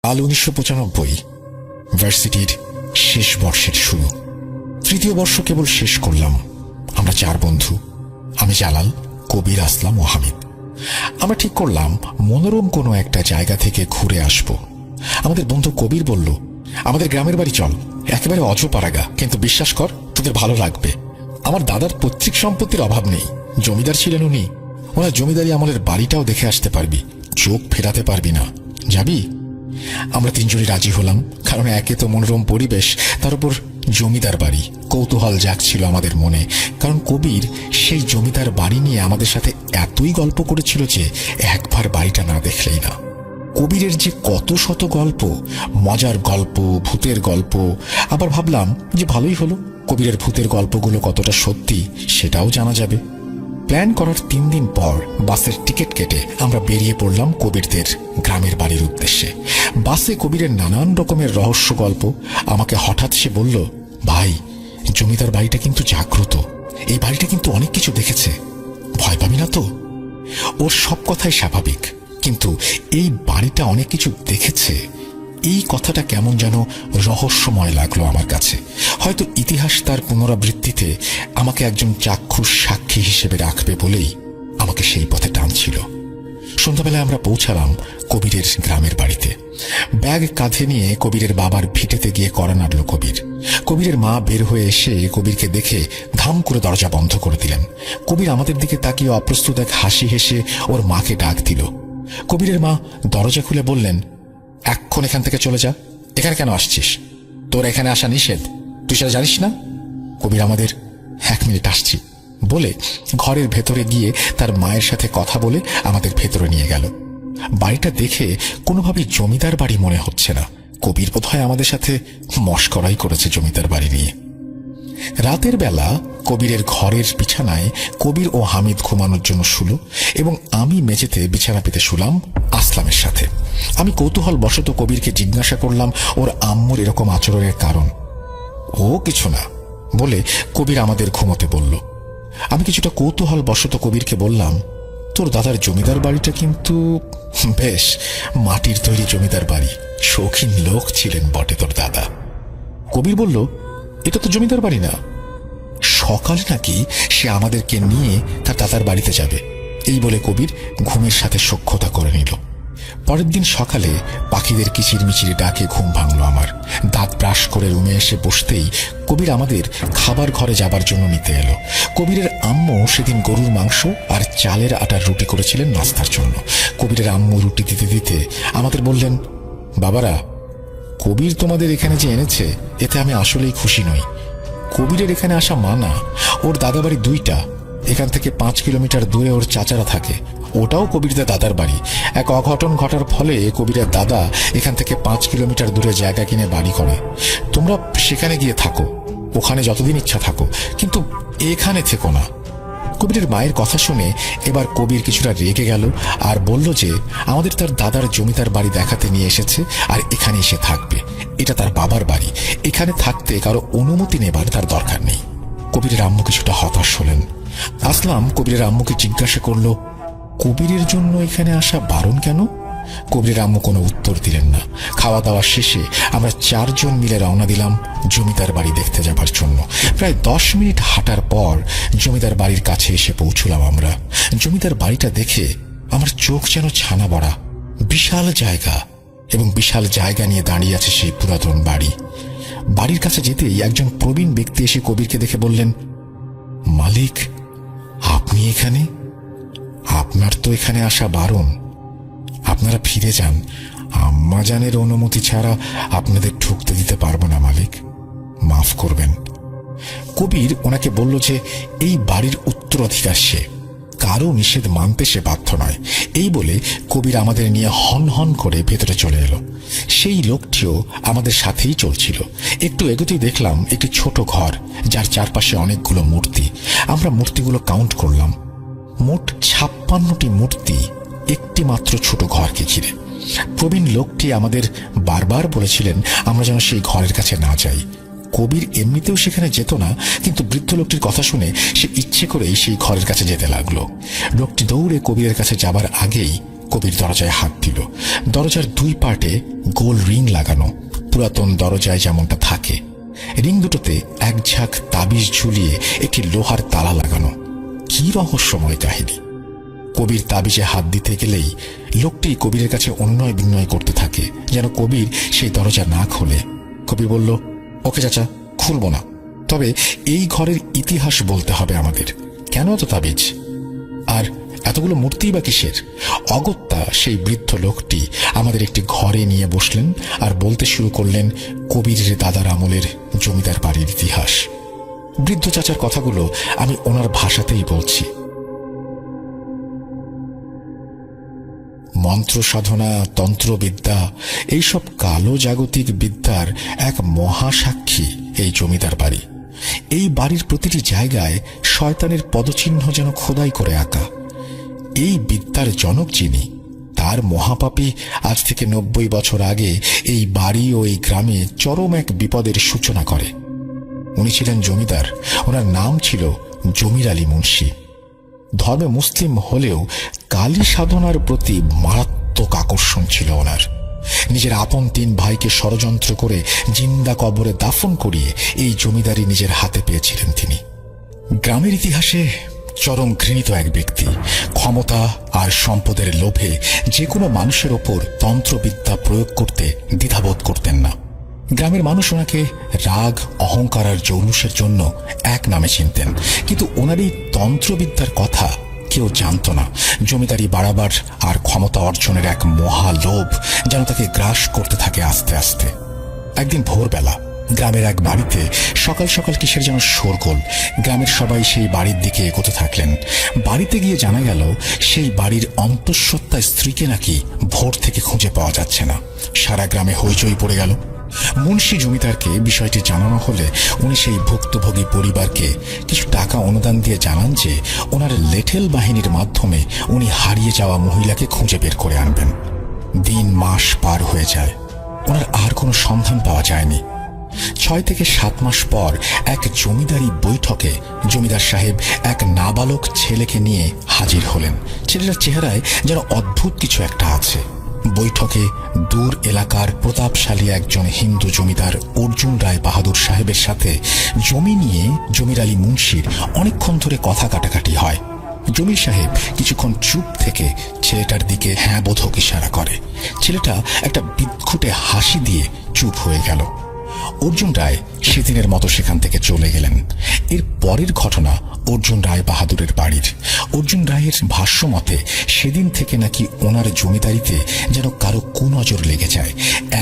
সাল 1995, ভার্সিটির শেষ বর্ষের শুরু। তৃতীয় বর্ষ কেবল শেষ করলাম। আমরা 4 বন্ধু, আমি জালাল, কবির, আসলাম ও হামিদ। আমরা ঠিক করলাম মনোরম কোনো একটা জায়গা থেকে ঘুরে আসব। আমাদের বন্ধু কবির বলল, আমাদের গ্রামের বাড়ি চল, একেবারে অজপাড়াগা, কিন্তু বিশ্বাস কর তোদের ভালো লাগবে। আমার দাদার পৈতৃক সম্পত্তির অভাব নেই, জমিদার ছিলেন উনি। ওনার জমিদারি আমলের বাড়িটাও দেখে আসতে পারবি, চোখ ফেরাতে পারবি না, যাবি? আমরা 3 জনই রাজি হলাম, কারণ একে তো মনোরম পরিবেশ, তার উপর জমিদার বাড়ি। কৌতূহল জাগছিল আমাদের মনে, কারণ কবির সেই জমিদার বাড়ি নিয়ে আমাদের সাথে এতই গল্প করেছিল যে একবার বাড়িটা না দেখলেই না। কবিরের যে কত শত গল্প, মজার গল্প, ভূতের গল্প। আবার ভাবলাম যে ভালোই হলো, কবিরের ভূতের গল্পগুলো কতটা সত্যি সেটাও জানা যাবে। প্ল্যান করার 3 দিন পর বাসের টিকিট কেটে আমরা বেরিয়ে পড়লাম কবিরদের গ্রামের বাড়ির উদ্দেশ্যে। বাসে কবিরের নানান রকমের রহস্য গল্প। আমাকে হঠাৎ সে বলল, ভাই, জমিদার বাড়িটা কিন্তু জাগ্রত, এই বাড়িটা কিন্তু অনেক কিছু দেখেছে, ভয় পাবি না তো? ওর সব কথাই স্বাভাবিক, কিন্তু এই বাড়িটা অনেক কিছু দেখেছে, এই কথাটা কেমন যেন রহস্যময় লাগলো আমার কাছে। হয়তো ইতিহাস তার পুনরাবৃত্তিতে আমাকে একজন চাক্ষুষ সাক্ষী হিসেবে রাখবে বলেই আমাকে সেই পথে টানছিল। সন্ধ্যাবেলায় আমরা পৌঁছালাম কবিরের গ্রামের বাড়িতে। ব্যাগ কাঁধে নিয়ে কবিরের বাবার ভিটেতে গিয়ে কড়া নাড়ল কবির। কবিরের মা বের হয়ে এসে কবিরকে দেখে ধাম করে দরজা বন্ধ করে দিলেন। কবির আমাদের দিকে তাকিয়ে অপ্রস্তুত এক হাসি হেসে ওর মাকে ডাক দিল। কবিরের মা দরজা খুলে বললেন, এখন এখান থেকে চলে যা, এখানে কেন আসছিস? তোর এখানে আসা নিষেধ, তুই সেটা জানিস না? কবির আমাদের 1 মিনিট আসছি বলে ঘরের ভেতরে গিয়ে তার মায়ের সাথে কথা বলে আমাদের ভেতরে নিয়ে গেল। বাড়িটা দেখে কোনোভাবেই জমিদার বাড়ি মনে হচ্ছে না। কবির বোধহয় আমাদের সাথে মশকরাই করেছে জমিদার বাড়ি নিয়ে। রাতের বেলা কবিরের ঘরের বিছানায় কবির ও হামিদ ঘুমানোর জন্য শুলো এবং আমি মেঝেতে বিছানা পেতে শুলাম আসলামের সাথে। আমি কৌতূহল বশত কবিরকে জিজ্ঞাসা করলাম ওর আম্মুর এরকম আচরণের কারণ। ও কিছু না বলে কবির আমাদের ঘুমোতে বলল। আমি কিছুটা কৌতূহল বশত কবিরকে বললাম, তোর দাদার জমিদার বাড়িটা কিন্তু বেশ মাটির তৈরি জমিদার বাড়ি, শৌখিন লোক ছিলেন বটে তোর দাদা। কবির বলল, এটা তো জমিদার বাড়ি না, সকালে নাকি সে আমাদেরকে নিয়ে তার দাদার বাড়িতে যাবে। এই বলে কবির ঘুমের সাথে সখ্যতা করে নিল। পরের দিন সকালে পাখিদের কিচিরমিচির ডাকে ঘুম ভাঙল আমার। দাঁত ব্রাশ করে রুমে এসে বসতেই কবির আমাদের খাবার ঘরে যাবার জন্য নিতে এলো। কবিরের আম্মু সেদিন গরুর মাংস আর চালের আটার রুটি করেছিলেন নাস্তার জন্য। কবিরের আম্মু রুটি দিতে দিতে আমাদের বললেন, বাবারা, কবির তোমাদের এখানে যে এনেছে এতে আমি আসলেই খুশি নই। কবিরের এখানে আসা মানা। ওর দাদাবাড়ি 2টা, এখান থেকে 5 কিলোমিটার দূরে ওর চাচারা থাকে, ওটাও কবিরদের দাদার বাড়ি। এক অঘটন ঘটার ফলে কবিরের দাদা এখান থেকে 5 কিলোমিটার দূরে জায়গা কিনে বাড়ি করে। তোমরা সেখানে গিয়ে থাকো, ওখানে যতদিন ইচ্ছা থাকো, কিন্তু এখানে থেকো না। কবিরের মায়ের কথা শুনে এবার কবির কিছুটা রেগে গেল আর বলল যে আমাদের তার দাদার জমিদার বাড়ি দেখাতে নিয়ে এসেছে আর এখানে এসে থাকবে, এটা তার বাবার বাড়ি, এখানে থাকতে কারো অনুমতি নেবার তার দরকার নেই। কবিরের আম্মু কিছুটা হতাশ হলেন। আসলাম কবিরের আম্মুকে জিজ্ঞাসা করল, কবিরের জন্য এখানে আসা বারণ কেন? কবিরের আম্মু কোনো উত্তর দিলেন না। খাওয়া দাওয়া শেষে আমরা 4 জন মিলে রওনা দিলাম জমিদার বাড়ি দেখতে যাবার জন্য। প্রায় 10 মিনিট হাঁটার পর জমিদার বাড়ির কাছে এসে পৌঁছলাম আমরা। জমিদার বাড়িটা দেখে আমার চোখ যেন ছানা বড়া। বিশাল জায়গা এবং বিশাল জায়গা নিয়ে দাঁড়িয়ে আছে সেই পুরাতন বাড়ি। বাড়ির কাছে যেতেই একজন প্রবীণ ব্যক্তি এসে কবিরকে দেখে বললেন, মালিক, আপনি এখানে? আপনার তো এখানে আসা বারণ, আপনারা ফিরে যান, আম্মাজানের অনুমতি ছাড়া আপনাদের ঢুকতে দিতে পারবো না মালিক, মাফ করবেন। কবির ওনাকে বলল যে এই বাড়ির উত্তরাধিকার সে, কারো নিষেধ মানতে সে বাধ্য নয়। এই বলে কবির আমাদের নিয়ে হন হন করে ভেতরে চলে এলো। সেই লোকটিও আমাদের সাথেই চলছিল। একটু এগোতেই দেখলাম একটি ছোট ঘর, যার চারপাশে অনেকগুলো মূর্তি। আমরা মূর্তিগুলো কাউন্ট করলাম, মোট 56টি মূর্তি একটি মাত্র ছোট ঘরকে ঘিরে। প্রবীণ লোকটি আমাদের বারবার বলেছিলেন আমরা যেন সেই ঘরের কাছে না যাই। কবির এমনিতেও সেখানে যেত না, কিন্তু বৃদ্ধ লোকটির কথা শুনে সে ইচ্ছে করেই সেই ঘরের কাছে যেতে লাগলো। লোকটি দৌড়ে কবিরের কাছে যাবার আগেই কবির দরজায় হাত দিল। দরজার দুই পার্টে গোল রিং লাগানো, পুরাতন দরজায় যেমনটা থাকে। রিং দুটোতে এক ঝাঁক তাবিজ ঝুলিয়ে একটি লোহার তালা লাগানো। কি রহস্যময় কাহিনী! কবির তাবিজে হাত দিতে গেলেই লোকটি কবিরের কাছে অনুনয় বিনয় করতে থাকে যেন কবির সেই দরজা না খোলে। কবির বলল, ওকে চাচা, খুলব না, তবে এই ঘরের ইতিহাস বলতে হবে আমাদের। কেন এত তাবিজ আর এতগুলো মূর্তি বা কিসের? অগত্যা সেই বৃদ্ধ লোকটি আমাদের একটি ঘরে নিয়ে বসলেন আর বলতে শুরু করলেন কবিরের দাদার আমলের জমিদার বাড়ির ইতিহাস। বৃদ্ধ চাচার কথাগুলো আমি ওনার ভাষাতেই বলছি। মন্ত্র সাধনা, তন্ত্রবিদ্যা, এইসব কালো জাগতিক বিদ্যার এক মহাসাক্ষী এই জমিদার বাড়ি। এই বাড়ির প্রতিটি জায়গায় শয়তানের পদচিহ্ন যেন খোদাই করে আঁকা। এই বিদ্যার জনক যিনি, তার মহাপাপী আজ থেকে 90 বছর আগে এই বাড়ি ও এই গ্রামে চরম এক বিপদের সূচনা করে। উনি ছিলেন জমিদার, ওনার নাম ছিল জমির আলী মুন্সি। ধর্মে মুসলিম হলেও কালী সাধনার প্রতি মারাত্মক আকর্ষণ ছিল ওনার। নিজের আপন 3 ভাইকে ষড়যন্ত্র করে জিন্দা কবরে দাফন করিয়ে এই জমিদারি নিজের হাতে পেয়েছিলেন তিনি। গ্রামের ইতিহাসে চরম ঘৃণিত এক ব্যক্তি। ক্ষমতা আর সম্পদের লোভে যে কোনো মানুষের ওপর তন্ত্রবিদ্যা প্রয়োগ করতে দ্বিধাবোধ করতেন না। গ্রামের মানুষ ওনাকে রাগ, অহংকার আর জৌলুসের জন্য এক নামে চিনতেন, কিন্তু ওনার এই তন্ত্রবিদ্যার কথা কেউ জানত না। জমিদারি বাড়াবার আর ক্ষমতা অর্জনের এক মহা লোভ যেন তাকে গ্রাস করতে থাকে আস্তে আস্তে। একদিন ভোরবেলা গ্রামের এক বাড়িতে সকাল সকাল কিসের যেন শোরগোল। গ্রামের সবাই সেই বাড়ির দিকে এগোতে থাকলেন। বাড়িতে গিয়ে জানা গেল সেই বাড়ির অন্তঃসত্ত্বা স্ত্রীকে নাকি ভোর থেকে খুঁজে পাওয়া যাচ্ছে না। সারা গ্রামে হইচই পড়ে গেল। মুন্সি জমিদারকে বিষয়টি জানানো হলে উনি সেই ভুক্তভোগী পরিবারকে কিছু টাকা অনুদান দিয়ে জানান যে ওনার লেঠেল বাহিনীর মাধ্যমে উনি হারিয়ে যাওয়া মহিলাকে খুঁজে বের করে আনবেন। দিন মাস পার হয়ে যায়, ওনার আর কোনো সন্ধান পাওয়া যায়নি। 6 থেকে 7 মাস পর এক জমিদারি বৈঠকে জমিদার সাহেব এক নাবালক ছেলেকে নিয়ে হাজির হলেন। ছেলেটার চেহারায় যেন অদ্ভুত কিছু একটা আছে। বৈঠকে দূর এলাকার প্রতাপশালী একজন হিন্দু জমিদার অর্জুন রায় বাহাদুর সাহেবের সাথে জমি নিয়ে জমির আলী মুন্সির অনেকক্ষণ ধরে কথা কাটাকাটি হয়। জমির সাহেব কিছুক্ষণ চুপ থেকে ছেলেটার দিকে হ্যাঁ বোধক ইশারা করে। ছেলেটা একটা বিদঘুটে হাসি দিয়ে চুপ হয়ে গেল। অর্জুন রায় সেদিনের মতো সেখান থেকে চলে গেলেন। এর পরের ঘটনা অর্জুন রায় বাহাদুরের বাড়ির। অর্জুন রায়ের ভাষ্য মতে সেদিন থেকে নাকি ওনার জমিদারিতে যেন কারো কুনজর লেগে যায়।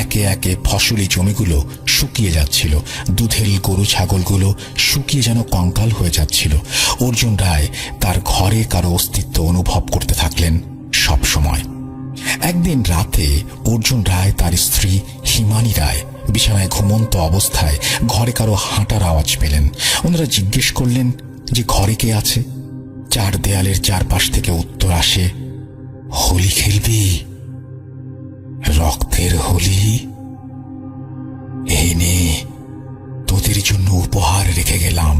একে একে ফসলি জমিগুলো শুকিয়ে যাচ্ছিল, দুধের গরু ছাগলগুলো শুকিয়ে যেন কঙ্কাল হয়ে যাচ্ছিল। অর্জুন রায় তার ঘরে কারো অস্তিত্ব অনুভব করতে থাকলেন সব সময়। একদিন রাতে অর্জুন রায় তার স্ত্রী হিমানী রায় বিছানায় ঘুমন্ত অবস্থায় ঘরে কারো হাঁটার আওয়াজ পেলেন। ওনারা জিজ্ঞেস করলেন যে ঘরে কে আছে। 4 দেয়ালের চারপাশ থেকে উত্তর আসে, হোলি খেলবি? রক্তের হোলি? এই নে, তোদের জন্য উপহার রেখে গেলাম।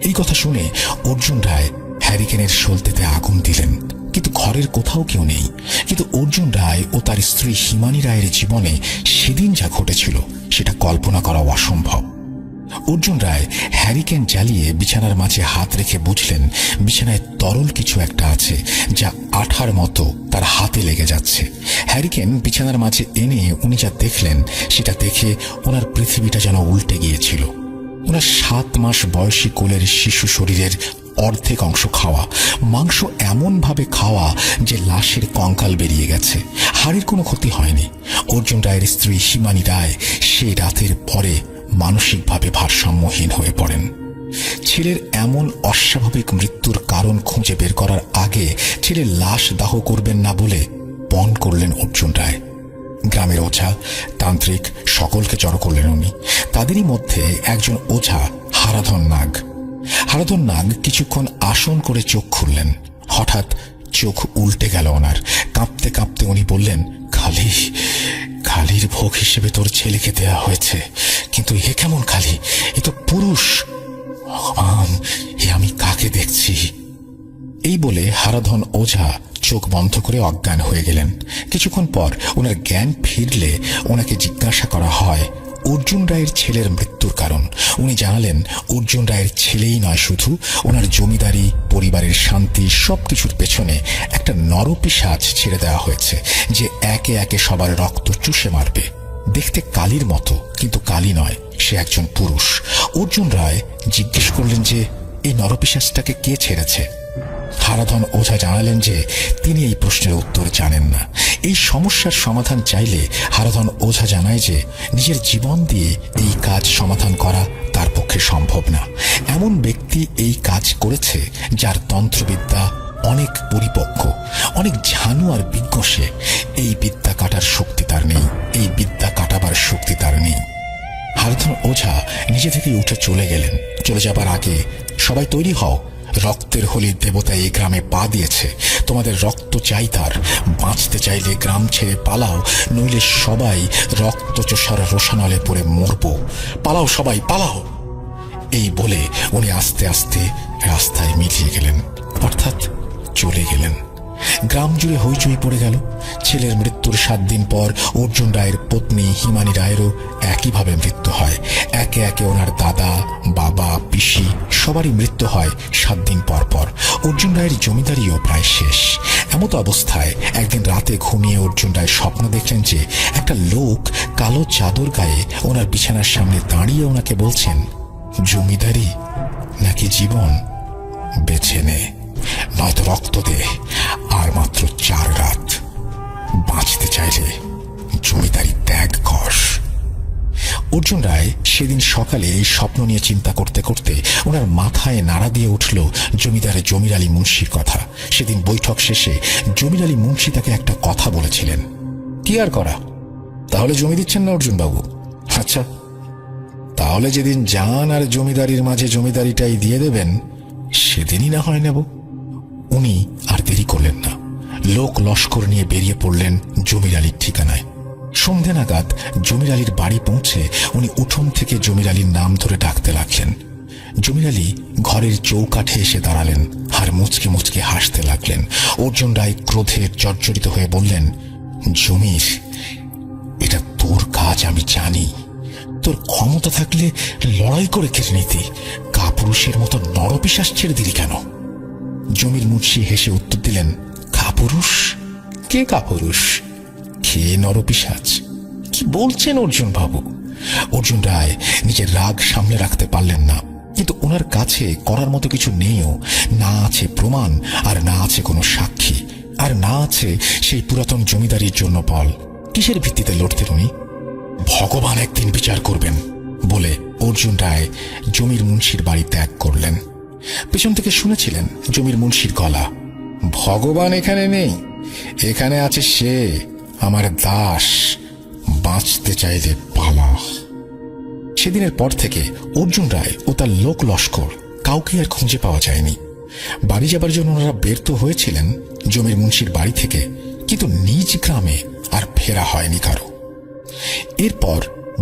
এই কথা শুনে অর্জুন রায় হ্যারিকেনের সলতেতে আগুন দিলেন, কিন্তু ঘরের কোথাও কেউ নেই। কিন্তু অর্জুন রায় ও তার স্ত্রী হিমানী রায়ের জীবনে সেদিন যা ঘটেছিল সেটা কল্পনা করা অসম্ভব। অর্জুন রায় হ্যারিকেন জ্বালিয়ে বিছানার মাঝে হাত রেখে বুঝলেন বিছানায় তরল কিছু একটা আছে যা আঠার মতো তার হাতে লেগে যাচ্ছে। হ্যারিকেন বিছানার মাঝে এনে উনি যা দেখলেন সেটা দেখে ওনার পৃথিবীটা যেন উল্টে গিয়েছিল। ওনার 7 মাস বয়সী কোলের শিশু শরীরের অর্ধেক অংশ খাওয়া, মাংস এমন ভাবে খাওয়া যে লাশের কঙ্কাল বেরিয়ে গেছে। হাড়ের কোনো ক্ষতি হয়নি। অর্জুন রায়ের স্ত্রী হিমানী রায় সেই রাতের পরে মানসিকভাবে ভারসাম্যহীন হয়ে পড়েন। ছেলের এমন অস্বাভাবিক মৃত্যুর কারণ খুঁজে বের করার আগে ছেলের লাশ দাহ করবেন না বলে পণ করলেন অর্জুন রায়। গ্রামের ওঝা, তান্ত্রিক সকলকে জড়ো করলেন উনি। তাদেরই মধ্যে একজন ওঝা হারাধন নাগ। হারাধন নাগ কিছুক্ষণ আসন করে চোখ খুললেন। হঠাৎ চোখ উল্টে গেল ওনার। কাঁপতে কাঁপতে উনি বললেন, কালীর ভোগ হিসেবে তোর ছেলেকে দেয়া হয়েছে, কিন্তু এ কেমন কালী? এ তো পুরুষ। ভগবান, এ আমি কাকে দেখছি? এই বলে হারাধন ওঝা চোখ বন্ধ করে অজ্ঞান হয়ে গেলেন। কিছুক্ষণ পর ওনার জ্ঞান ফিরলে ওনাকে জিজ্ঞাসা করা হয় অর্জুন রায়ের ছেলের মৃত্যুর কারণ। উনি জানালেন অর্জুন রায়ের ছেলেই নয়, শুধু ওনার জমিদারি, পরিবারের শান্তি, সবকিছুর পেছনে একটা নরপিশাচ ছেড়ে দেওয়া হয়েছে, যে একে একে সবার রক্ত চুষে মারবে। দেখতে কালীর মতো, কিন্তু কালী নয়, সে একজন পুরুষ। অর্জুন রায় জিজ্ঞেস করলেন যে এই নরপিশাচটাকে কে ছেড়েছে। হারাধন ওঝা জানালেন যে তিনি এই প্রশ্নের উত্তর জানেন না। এই সমস্যার সমাধান চাইলে হারাধন ওঝা জানায় যে নিজের জীবন দিয়ে এই কাজ সমাধান করা তার পক্ষে সম্ভব না। এমন ব্যক্তি এই কাজ করেছে যার তন্ত্রবিদ্যা অনেক পরিপক্ক, অনেক ঝানু আর বিজ্ঞ সে। এই বিদ্যা কাটার শক্তি তার নেই, এই বিদ্যা কাটাবার শক্তি তার নেই। হারাধন ওঝা নিজে থেকেই উঠে চলে গেলেন। চলে যাবার আগে, সবাই তৈরি হও, রক্তের হোলির দেবতা এই গ্রামে পা দিয়েছে, তোমাদের রক্ত চাই তার। বাঁচতে চাইলে গ্রাম ছেড়ে পালাও, নইলে সবাই রক্তচোষার রোশানলে পড়ে মরব। পালাও সবাই, পালাও। এই বলে উনি আস্তে আস্তে রাস্তায় মিলিয়ে গেলেন, অর্থাৎ চলে গেলেন। গ্রাম জুড়ে হইচই পড়ে গেল। ছেলের মৃত্যুর 7 দিন পর অর্জুন রায়ের পত্নী হিমানী রায়েরও একইভাবে মৃত্যু হয়। একে একে ওনার দাদা, বাবা, পিসি সবারই মৃত্যু হয় 7 দিন পর পর। অর্জুন রায়ের জমিদারিও প্রায় শেষ। এমত অবস্থায় একদিন রাতে ঘুমিয়ে অর্জুন রায় স্বপ্ন দেখলেন যে একটা লোক কালো চাদর গায়ে ওনার বিছানার সামনে দাঁড়িয়ে ওনাকে বলছেন, জমিদারি নাকি জীবন, বেছে নে, নয়তো রক্ত দে, আর মাত্র 4 রাত। বাঁচতে চাইলে জমিদারি ত্যাগ কর। অর্জুন রায় সেদিন সকালে এই স্বপ্ন নিয়ে চিন্তা করতে করতে ওনার মাথায় নাড়া দিয়ে উঠল জমিদার জমির আলী মুন্সির কথা। সেদিন বৈঠক শেষে জমির আলী মুন্সি তাকে একটা কথা বলেছিলেন, কি আর করা, তাহলে জমি দিচ্ছেন না অর্জুন বাবু? আচ্ছা, তাহলে যেদিন জান আর জমিদারির মাঝে জমিদারিটাই দিয়ে দেবেন, সেদিনই না হয় নেব। উনি আর দেরি করলেন না, লোক লস্কর নিয়ে বেরিয়ে পড়লেন জমির আলীর ঠিকানায়। সন্ধে নাগাদ জমির আলীর বাড়ি পৌঁছে উনি উঠোন থেকে জমির আলীর নাম ধরে ডাকতে লাগলেন। জমির আলী ঘরের চৌকাঠে এসে দাঁড়ালেন আর মুচকে মুচকে হাসতে লাগলেন। অর্জুন রায় ক্রোধে জর্জরিত হয়ে বললেন, জমির, এটা তোর কাজ আমি জানি। তোর ক্ষমতা থাকলে লড়াই করে কেড়ে নিতি, কাপুরুষের মতো নরপিশাচ ছেড়ে দিলি কেন? জমির মুন্সি হেসে উত্তর দিলেন, কাপুরুষ? কে কাপুরুষ? কে নরপিশাচ? কি বলছেন অর্জুন বাবু? অর্জুন রায় নিজের রাগ সামনে রাখতে পারলেন না, কিন্তু ওনার কাছে করার মতো কিছু নেইও। না আছে প্রমাণ, আর না আছে কোনো সাক্ষী, আর না আছে সেই পুরাতন জমিদারির জন্য বল। কিসের ভিত্তিতে লড়তেন উনি? ভগবান একদিন বিচার করবেন বলে অর্জুন রায় জমির মুন্সির বাড়ি ত্যাগ করলেন। পেছন থেকে শুনেছিলেন জমির মুন্সির গলা, ভগবান এখানে নেই, এখানে আছে সে, আমার দাস, বাঁচতে চাইলে পালা। সেদিনের পর থেকে অর্জুন রায় ও তার লোক লস্কর কাউকে আর খুঁজে পাওয়া যায়নি। বাড়ি যাবার জন্য ওনারা বের তো হয়েছিলেন জমির মুন্সির বাড়ি থেকে, কিন্তু নিজ গ্রামে আর ফেরা হয়নি কারো। এরপর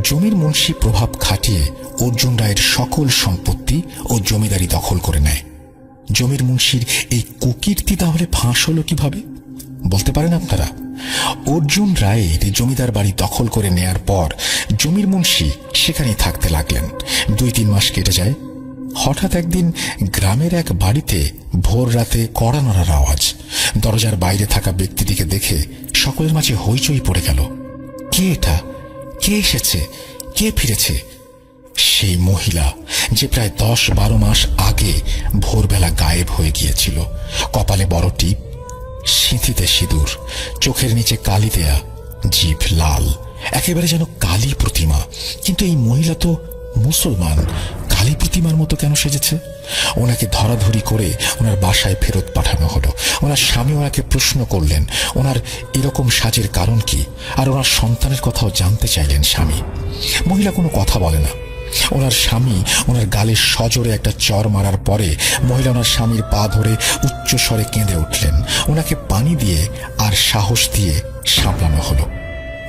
জমির মুন্সি প্রভাব খাটিয়ে অর্জুন রায়ের সকল সম্পত্তি ও জমিদারি দখল করে নেয়। জমির মুন্সির এই কুকীর্তি তাহলে ফাঁস হলো কিভাবে বলতে পারেন আপনারা? অর্জুন রায়ের জমিদার বাড়ি দখল করে নেয়ার পর জমির মুন্সি সেখানেই থাকতে লাগলেন। 2-3 মাস কেটে যায়। হঠাৎ একদিন গ্রামের এক বাড়িতে ভোর রাতে কড়া নড়ার আওয়াজ। দরজার বাইরে থাকা ব্যক্তিটিকে দেখে সকলের মাঝে হইচই পড়ে গেল। কে এটা? কে এসেছে? কে ফিরেছে? সেই মহিলা যে প্রায় 10-12 মাস আগে ভোরবেলা গায়েব হয়ে গিয়েছিল। কপালে বড় টিপ, সিঁথিতে সিঁদুর, চোখের নিচে কালি দেয়া, জিভ লাল, একেবারে যেন কালী প্রতিমা। কিন্তু এই মহিলা তো মুসলমান, কালী প্রতিমার মতো কেন সেজেছে? ওনাকে ধরাধরি করে ওনার বাসায় ফেরত পাঠানো হলো। ওনার স্বামী ওনাকে প্রশ্ন করলেন ওনার এরকম সাজের কারণ কি, আর ওনার সন্তানের কথাও জানতে চাইলেন স্বামী। মহিলা কোনো কথা বলে না। ওনার স্বামী ওনার গালে সজোরে একটা চর মারার পরে মহিলা ওনার স্বামীর পা ধরে উচ্চ স্বরে কেঁদে উঠলেন। ওনাকে পানি দিয়ে আর সাহস দিয়ে সামলানো হলো।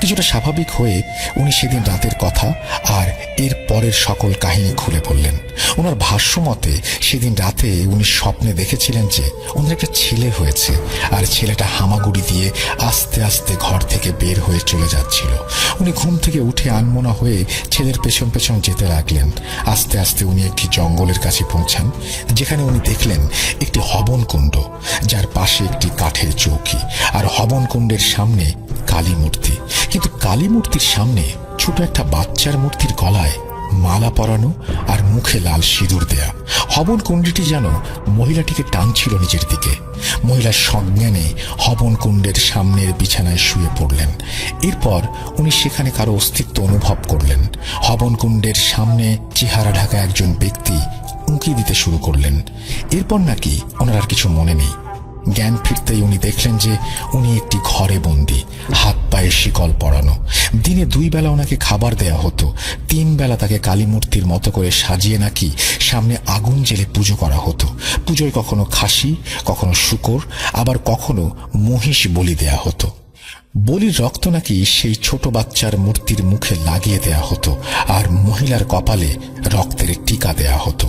কিছুটা স্বাভাবিক হয়ে উনি সেদিন রাতের কথা আর এর পরের সকল কাহিনী খুলে বললেন। ওনার ভাষ্য মতে সেদিন রাতে উনি স্বপ্নে দেখেছিলেন যে ওনার একটা ছেলে হয়েছে, আর ছেলেটা হামাগুড়ি দিয়ে আস্তে আস্তে ঘর থেকে বের হয়ে চলে যাচ্ছিল। উনি ঘুম থেকে উঠে আনমনা হয়ে ছেলের পেছন পেছন যেতে লাগলেন। আস্তে আস্তে উনি একটি জঙ্গলের কাছে পৌঁছান, যেখানে উনি দেখলেন একটি হবন কুণ্ড, যার পাশে একটি কাঠের চৌকি, আর হবন কুণ্ডের সামনে কালী মূর্তি। কিন্তু কালী মূর্তির সামনে ছোট একটা বাচ্চার মূর্তির গলায় মালা পরানো আর মুখে লাল সিঁদুর দেয়া। হবন কুণ্ডটি যেন মহিলাটিকে টানছিল নিজের দিকে। মহিলার সজ্ঞানে হবন কুণ্ডের সামনের বিছানায় শুয়ে পড়লেন। এরপর উনি সেখানে কারো অস্তিত্ব অনুভব করলেন। হবন কুণ্ডের সামনে চেহারা ঢাকা একজন ব্যক্তি উঁকি দিতে শুরু করলেন। এরপর নাকি ওনার আর কিছু মনে নেই। জ্ঞান ফিরতেই উনি দেখলেন যে উনি একটি ঘরে বন্দী, হাত পায়ে শিকল পরানো। দিনে 2 বেলা ওনাকে খাবার দেয়া হতো, 3 বেলা তাকে কালী মূর্তির মতো করে সাজিয়ে নাকি সামনে আগুন জেলে পুজো করা হতো। পুজোয় কখনো খাসি, কখনো শূকর, আবার কখনো মহিষ বলি দেয়া হতো। বলির রক্ত নাকি সেই ছোট বাচ্চার মূর্তির মুখে লাগিয়ে দেয়া হতো, আর মহিলার কপালে রক্তের টিকা দেয়া হতো।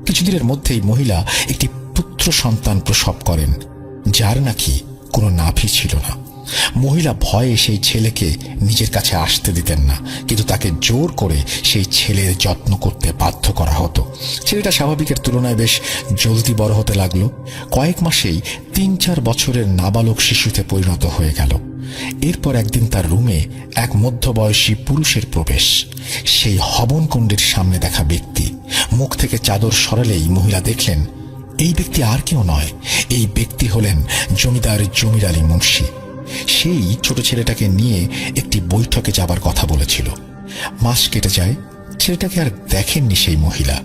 কিছুদিনের মধ্যেই মহিলা একটি পুত্র সন্তান প্রসব করেন, যার নাকি কোনো নাভি ছিল না। মহিলা ভয়ে সেই ছেলেকে নিজের কাছে আসতে দিতেন না, কিন্তু তাকে জোর করে সেই ছেলের যত্ন করতে বাধ্য করা হতো। ছেলেটা স্বাভাবিকের তুলনায় বেশ জলদি বড় হতে লাগলো। কয়েক মাসেই 3-4 বছরের নাবালক শিশুতে পরিণত হয়ে গেল। এরপর একদিন তার রুমে এক মধ্যবয়সী পুরুষের প্রবেশ। সেই হবন কুণ্ডের সামনে দেখা ব্যক্তি। মুখ থেকে চাদর সরালেই মহিলা দেখলেন এই ব্যক্তি আর কেউ নয়, এই ব্যক্তি হলেন জমিদার জমির আলী মুন্সি। সেই ছোট ছেলেটাকে নিয়ে একটি বৈঠকে যাবার কথা বলেছিল। মাস কেটে যায়, ছেলেটাকে আর দেখেননি সেই মহিলা।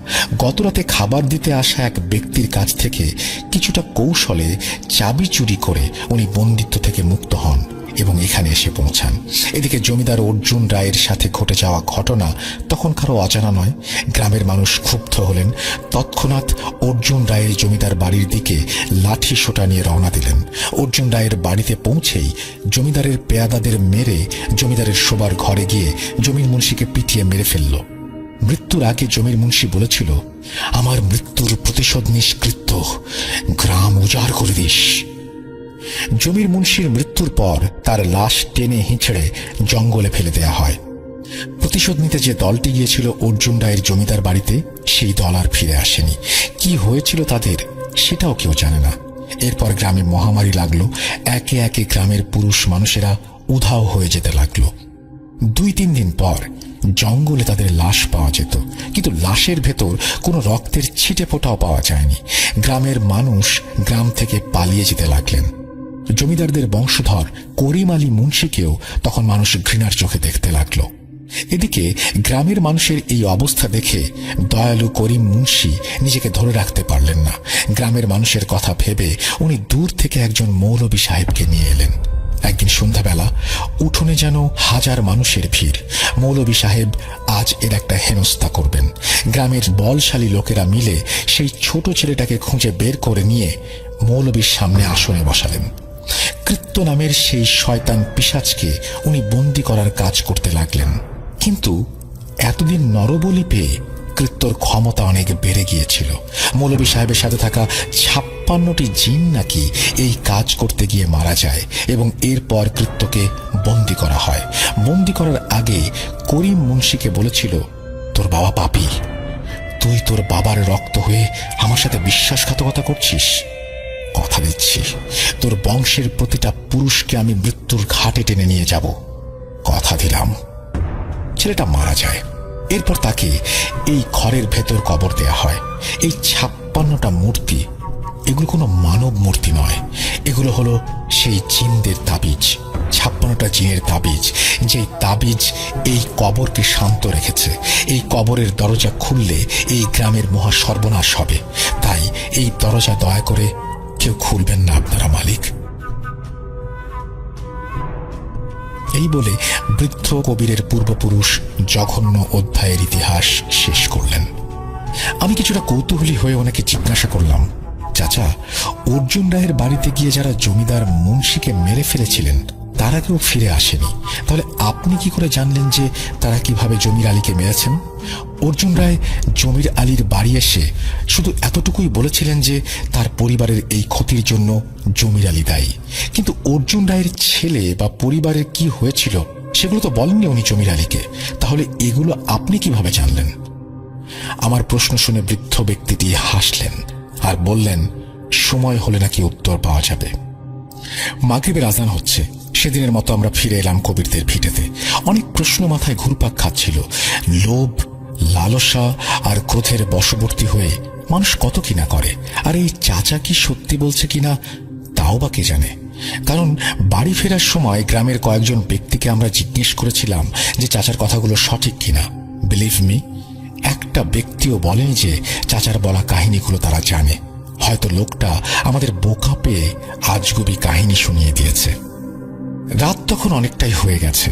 গতরাতে খাবার দিতে আসা এক ব্যক্তির কাছ থেকে কিছুটা কৌশলে চাবি চুরি করে উনি বন্দিত্ব থেকে মুক্ত হন এবং এখানে এসে পৌঁছান। এদিকে জমিদার অর্জুন রায়ের সাথে ঘটে যাওয়া ঘটনা তখন কারো অজানা নয়। গ্রামের মানুষ ক্ষুব্ধ হলেন। তৎক্ষণাৎ অর্জুন রায়ের জমিদার বাড়ির দিকে লাঠি সোটা নিয়ে রওনা দিলেন। অর্জুন রায়ের বাড়িতে পৌঁছেই জমিদারের পেয়াদাদের মেরে জমিদারের শোবার ঘরে গিয়ে জমির মুন্সিকে পিটিয়ে মেরে ফেলল। মৃত্যুর আগে জমির মুন্সি বলেছিল, আমার মৃত্যুর প্রতিশোধ নিষ্কৃত, গ্রাম উজাড় করে দিস। জমির মুন্সির মৃত্যুর পর তার লাশ টেনে হিঁচড়ে জঙ্গলে ফেলে দেয়া হয়। প্রতিশোধ নিতে যে দলটি গিয়েছিল অর্জুন রায়ের জমিদার বাড়িতে, সেই দল আর ফিরে আসেনি। কি হয়েছিল তাদের সেটাও কেউ জানে না। এরপর গ্রামে মহামারী লাগলো। একে একে গ্রামের পুরুষ মানুষেরা উধাও হয়ে যেতে লাগলো। 2-3 দিন পর জঙ্গলে তাদের লাশ পাওয়া যেত, কিন্তু লাশের ভেতর কোনো রক্তের ছিটে ফোঁটাও পাওয়া যায়নি। গ্রামের মানুষ গ্রাম থেকে পালিয়ে যেতে লাগলেন। জমিদারদের বংশধর করিম আলী মুন্সিকেও তখন মানুষ ঘৃণার চোখে দেখতে লাগলো। এদিকে গ্রামের মানুষের এই অবস্থা দেখে দয়ালু করিম মুন্সি নিজেকে ধরে রাখতে পারলেন না। গ্রামের মানুষের কথা ভেবে উনি দূর থেকে একজন মৌলবী সাহেবকে নিয়ে এলেন। একদিন সন্ধ্যাবেলা উঠোনে যেন হাজার মানুষের ভিড়। মৌলবী সাহেব আজ এর একটা হেনস্থা করবেন। গ্রামের বলশালী লোকেরা মিলে সেই ছোট ছেলেটাকে খুঁজে বের করে নিয়ে মৌলবীর সামনে আসনে বসালেন। কৃত্য নামের সেই শয়তান পিশাচকে উনি বন্দি করার কাজ করতে লাগলেন। কিন্তু এতদিন নরবলি পেয়ে কৃত্যর ক্ষমতা অনেক বেড়ে গিয়েছিল। মৌলবী সাহেবের সাথে থাকা 56টি জিন নাকি এই কাজ করতে গিয়ে মারা যায় এবং এরপর কৃত্যকে বন্দি করা হয়। বন্দি করার আগে করিম মুন্সিকে বলেছিল, তোর বাবা পাপী, তুই তোর বাবার রক্ত হয়ে আমার সাথে বিশ্বাসঘাতকতা করছিস। কথা দিচ্ছি, তোর বংশের প্রতিটা পুরুষকে আমি মৃত্যুর ঘাটে টেনে নিয়ে যাব। কথা দিলাম। ছেলেটা মারা যায়। এরপর তাকে এই ঘরের ভেতর কবর দেয়া হয়। এই 56টা মূর্তি, এগুলো কোনো মানব মূর্তি নয়, এগুলো হলো সেই জিনদের তাবিজ। 56টা জিনের তাবিজ, যে তাবিজ এই কবরকে শান্ত রেখেছে। এই কবরের দরজা খুললে এই গ্রামের মহা সর্বনাশ হবে। তাই এই দরজা দয়া করে কেউ খুলবেন না আপনারা মালিক। এই বলে বৃদ্ধ কবিরের পূর্বপুরুষ জঘন্য অধ্যায়ের ইতিহাস শেষ করলেন। আমি কিছুটা কৌতূহলী হয়ে ওনাকে জিজ্ঞাসা করলাম, চাচা, অর্জুন রায়ের বাড়িতে গিয়ে যারা জমিদার মুন্সিকে মেরে ফেলেছিলেন তারা কেউ ফিরে আসেনি। তাহলে আপনি কি করে জানলেন যে তারা কিভাবে জমির আলীকে মেরেছেন? অর্জুন রায় জমির আলীর বাড়ি এসে শুধু এতটুকুই বলেছিলেন যে তার পরিবারের এই ক্ষতির জন্য জমির আলী দায়ী, কিন্তু অর্জুন রায়ের ছেলে বা পরিবারের কি হয়েছিল সেগুলো তো বলেননি উনি জমির আলীকে। তাহলে এগুলো আপনি কিভাবে জানলেন? আমার প্রশ্ন শুনে বৃদ্ধ ব্যক্তিটি হাসলেন আর বললেন, সময় হলে নাকি উত্তর পাওয়া যাবে। মাগরিবের আজান হচ্ছে। সেদিনের মতো আমরা ফিরে এলাম কবিরদের ভিটেতে। অনেক প্রশ্ন মাথায় ঘুরপাক খাচ্ছিল। লোভ, লালসা আর ক্রোধের বশবর্তী হয়ে মানুষ কত কিনা করে। আর এই চাচা কি সত্যি বলছে কিনা তাও বা কে জানে। কারণ বাড়ি ফেরার সময় গ্রামের কয়েকজন ব্যক্তিকে আমরা জিজ্ঞেস করেছিলাম যে চাচার কথাগুলো সঠিক কিনা। বিলিভ মি, একটা ব্যক্তিও বলেনি যে চাচার বলা কাহিনীগুলো তারা জানে। হয়তো লোকটা আমাদের বোকা পেয়ে আজগুবি কাহিনী শুনিয়ে দিয়েছে। রাত তখন অনেকটাই হয়ে গেছে,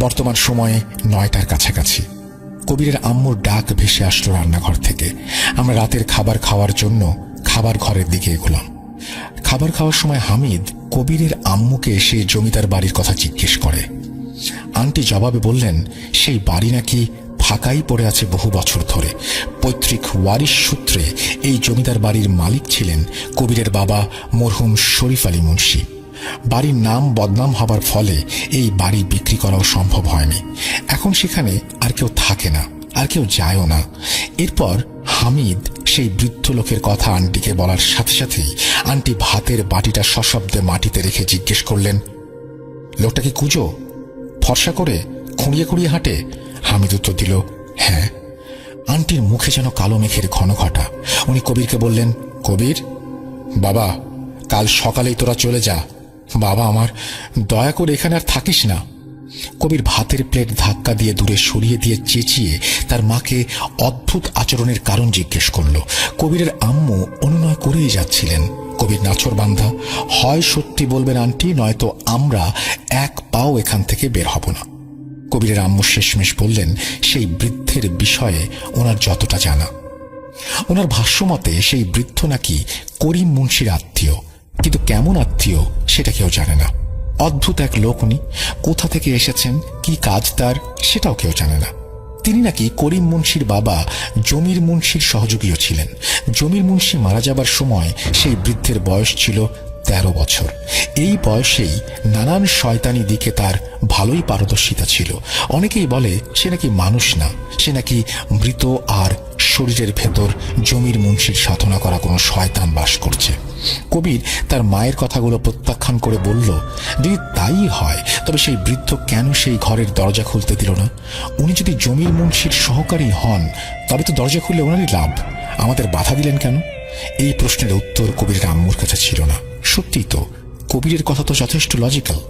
বর্তমান সময়ে 9টার কাছাকাছি। কবিরের আম্মুর ডাক ভেসে আসলো রান্নাঘর থেকে। আমরা রাতের খাবার খাওয়ার জন্য খাবার ঘরের দিকে এগোলাম। খাবার খাওয়ার সময় হামিদ কবিরের আম্মুকে সেই জমিদার বাড়ির কথা জিজ্ঞেস করে। আন্টি জবাবে বললেন, সেই বাড়ি নাকি ফাঁকাই পড়ে আছে বহু বছর ধরে। পৈতৃক ওয়ারিশ সূত্রে এই জমিদার বাড়ির মালিক ছিলেন কবিরের বাবা মরহুম শরীফ আলী মুন্সি। বাড়ির নাম বদনাম হবার ফলে এই বাড়ি বিক্রি করাও সম্ভব হয়নি। এখন সেখানে আর কেউ থাকে না, আর কেউ যায়ও না। এরপর হামিদ সেই বৃদ্ধ লোকের কথা আন্টিকে বলার সাথে সাথেই আন্টি ভাতের বাটিটা সশব্দে মাটিতে রেখে জিজ্ঞেস করলেন, লোকটা কি কুজো, ফর্সা করে খুঁড়িয়ে খুঁড়িয়ে হাঁটে? হামিদ উত্তর দিল, হ্যাঁ। আন্টির মুখে যেন কালো মেঘের ঘন ঘটা। উনি কবিরকে বললেন, কবির বাবা, কাল সকালেই তোরা চলে যা। বাবা আমার, দয়া করে এখানে আর থাকিস না। কবির ভাতের প্লেট ধাক্কা দিয়ে দূরে সরিয়ে দিয়ে চেঁচিয়ে তার মাকে অদ্ভুত আচরণের কারণ জিজ্ঞেস করল। কবিরের আম্মু অনুনয় করেই যাচ্ছিলেন, কবির নাছর বান্ধা, হয় সত্যি বলবেন আন্টি, নয়তো আমরা এক পাও এখান থেকে বের হব না। কবিরের আম্মু শেষমেশ বললেন সেই বৃদ্ধের বিষয়ে ওনার যতটা জানা। ওনার ভাষ্যমতে সেই বৃদ্ধ নাকি করিম মুন্সির আত্মীয়, কিন্তু কেমন আত্মীয় সেটা কেউ জানে না। অদ্ভুত এক লোক উনি, কোথা থেকে এসেছেন, কি কাজ তার, সেটাও কেউ জানে না। তিনি নাকি করিম মুন্সির বাবা জমির মুন্সির সহযোগীও ছিলেন। জমির মুন্সি মারা যাবার সময় সেই বৃদ্ধের বয়স ছিল 13 বছর। এই বয়সেই নানান শয়তানি দিকে তার ভালোই পারদর্শিতা ছিল। অনেকেই বলে সে নাকি মানুষ না, সে নাকি মৃত, আর শরীরের ভেতর জমির মুন্সির সাধনা করা কোনো শয়তান বাস করছে। কবির তার মায়ের কথাগুলো প্রত্যাখ্যান করে বলল, যদি তাই হয় তবে সেই বৃদ্ধ কেন সেই ঘরের দরজা খুলতে দিল না? উনি যদি জমির মুন্সির সহকারী হন তবে তো দরজা খুললে ওনারই লাভ, আমাদের বাধা দিলেন কেন? এই প্রশ্নের উত্তর কবিরের আম্মুর কাছে ছিল না। সত্যি তো, কবিরের কথা তো যথেষ্ট লজিক্যাল।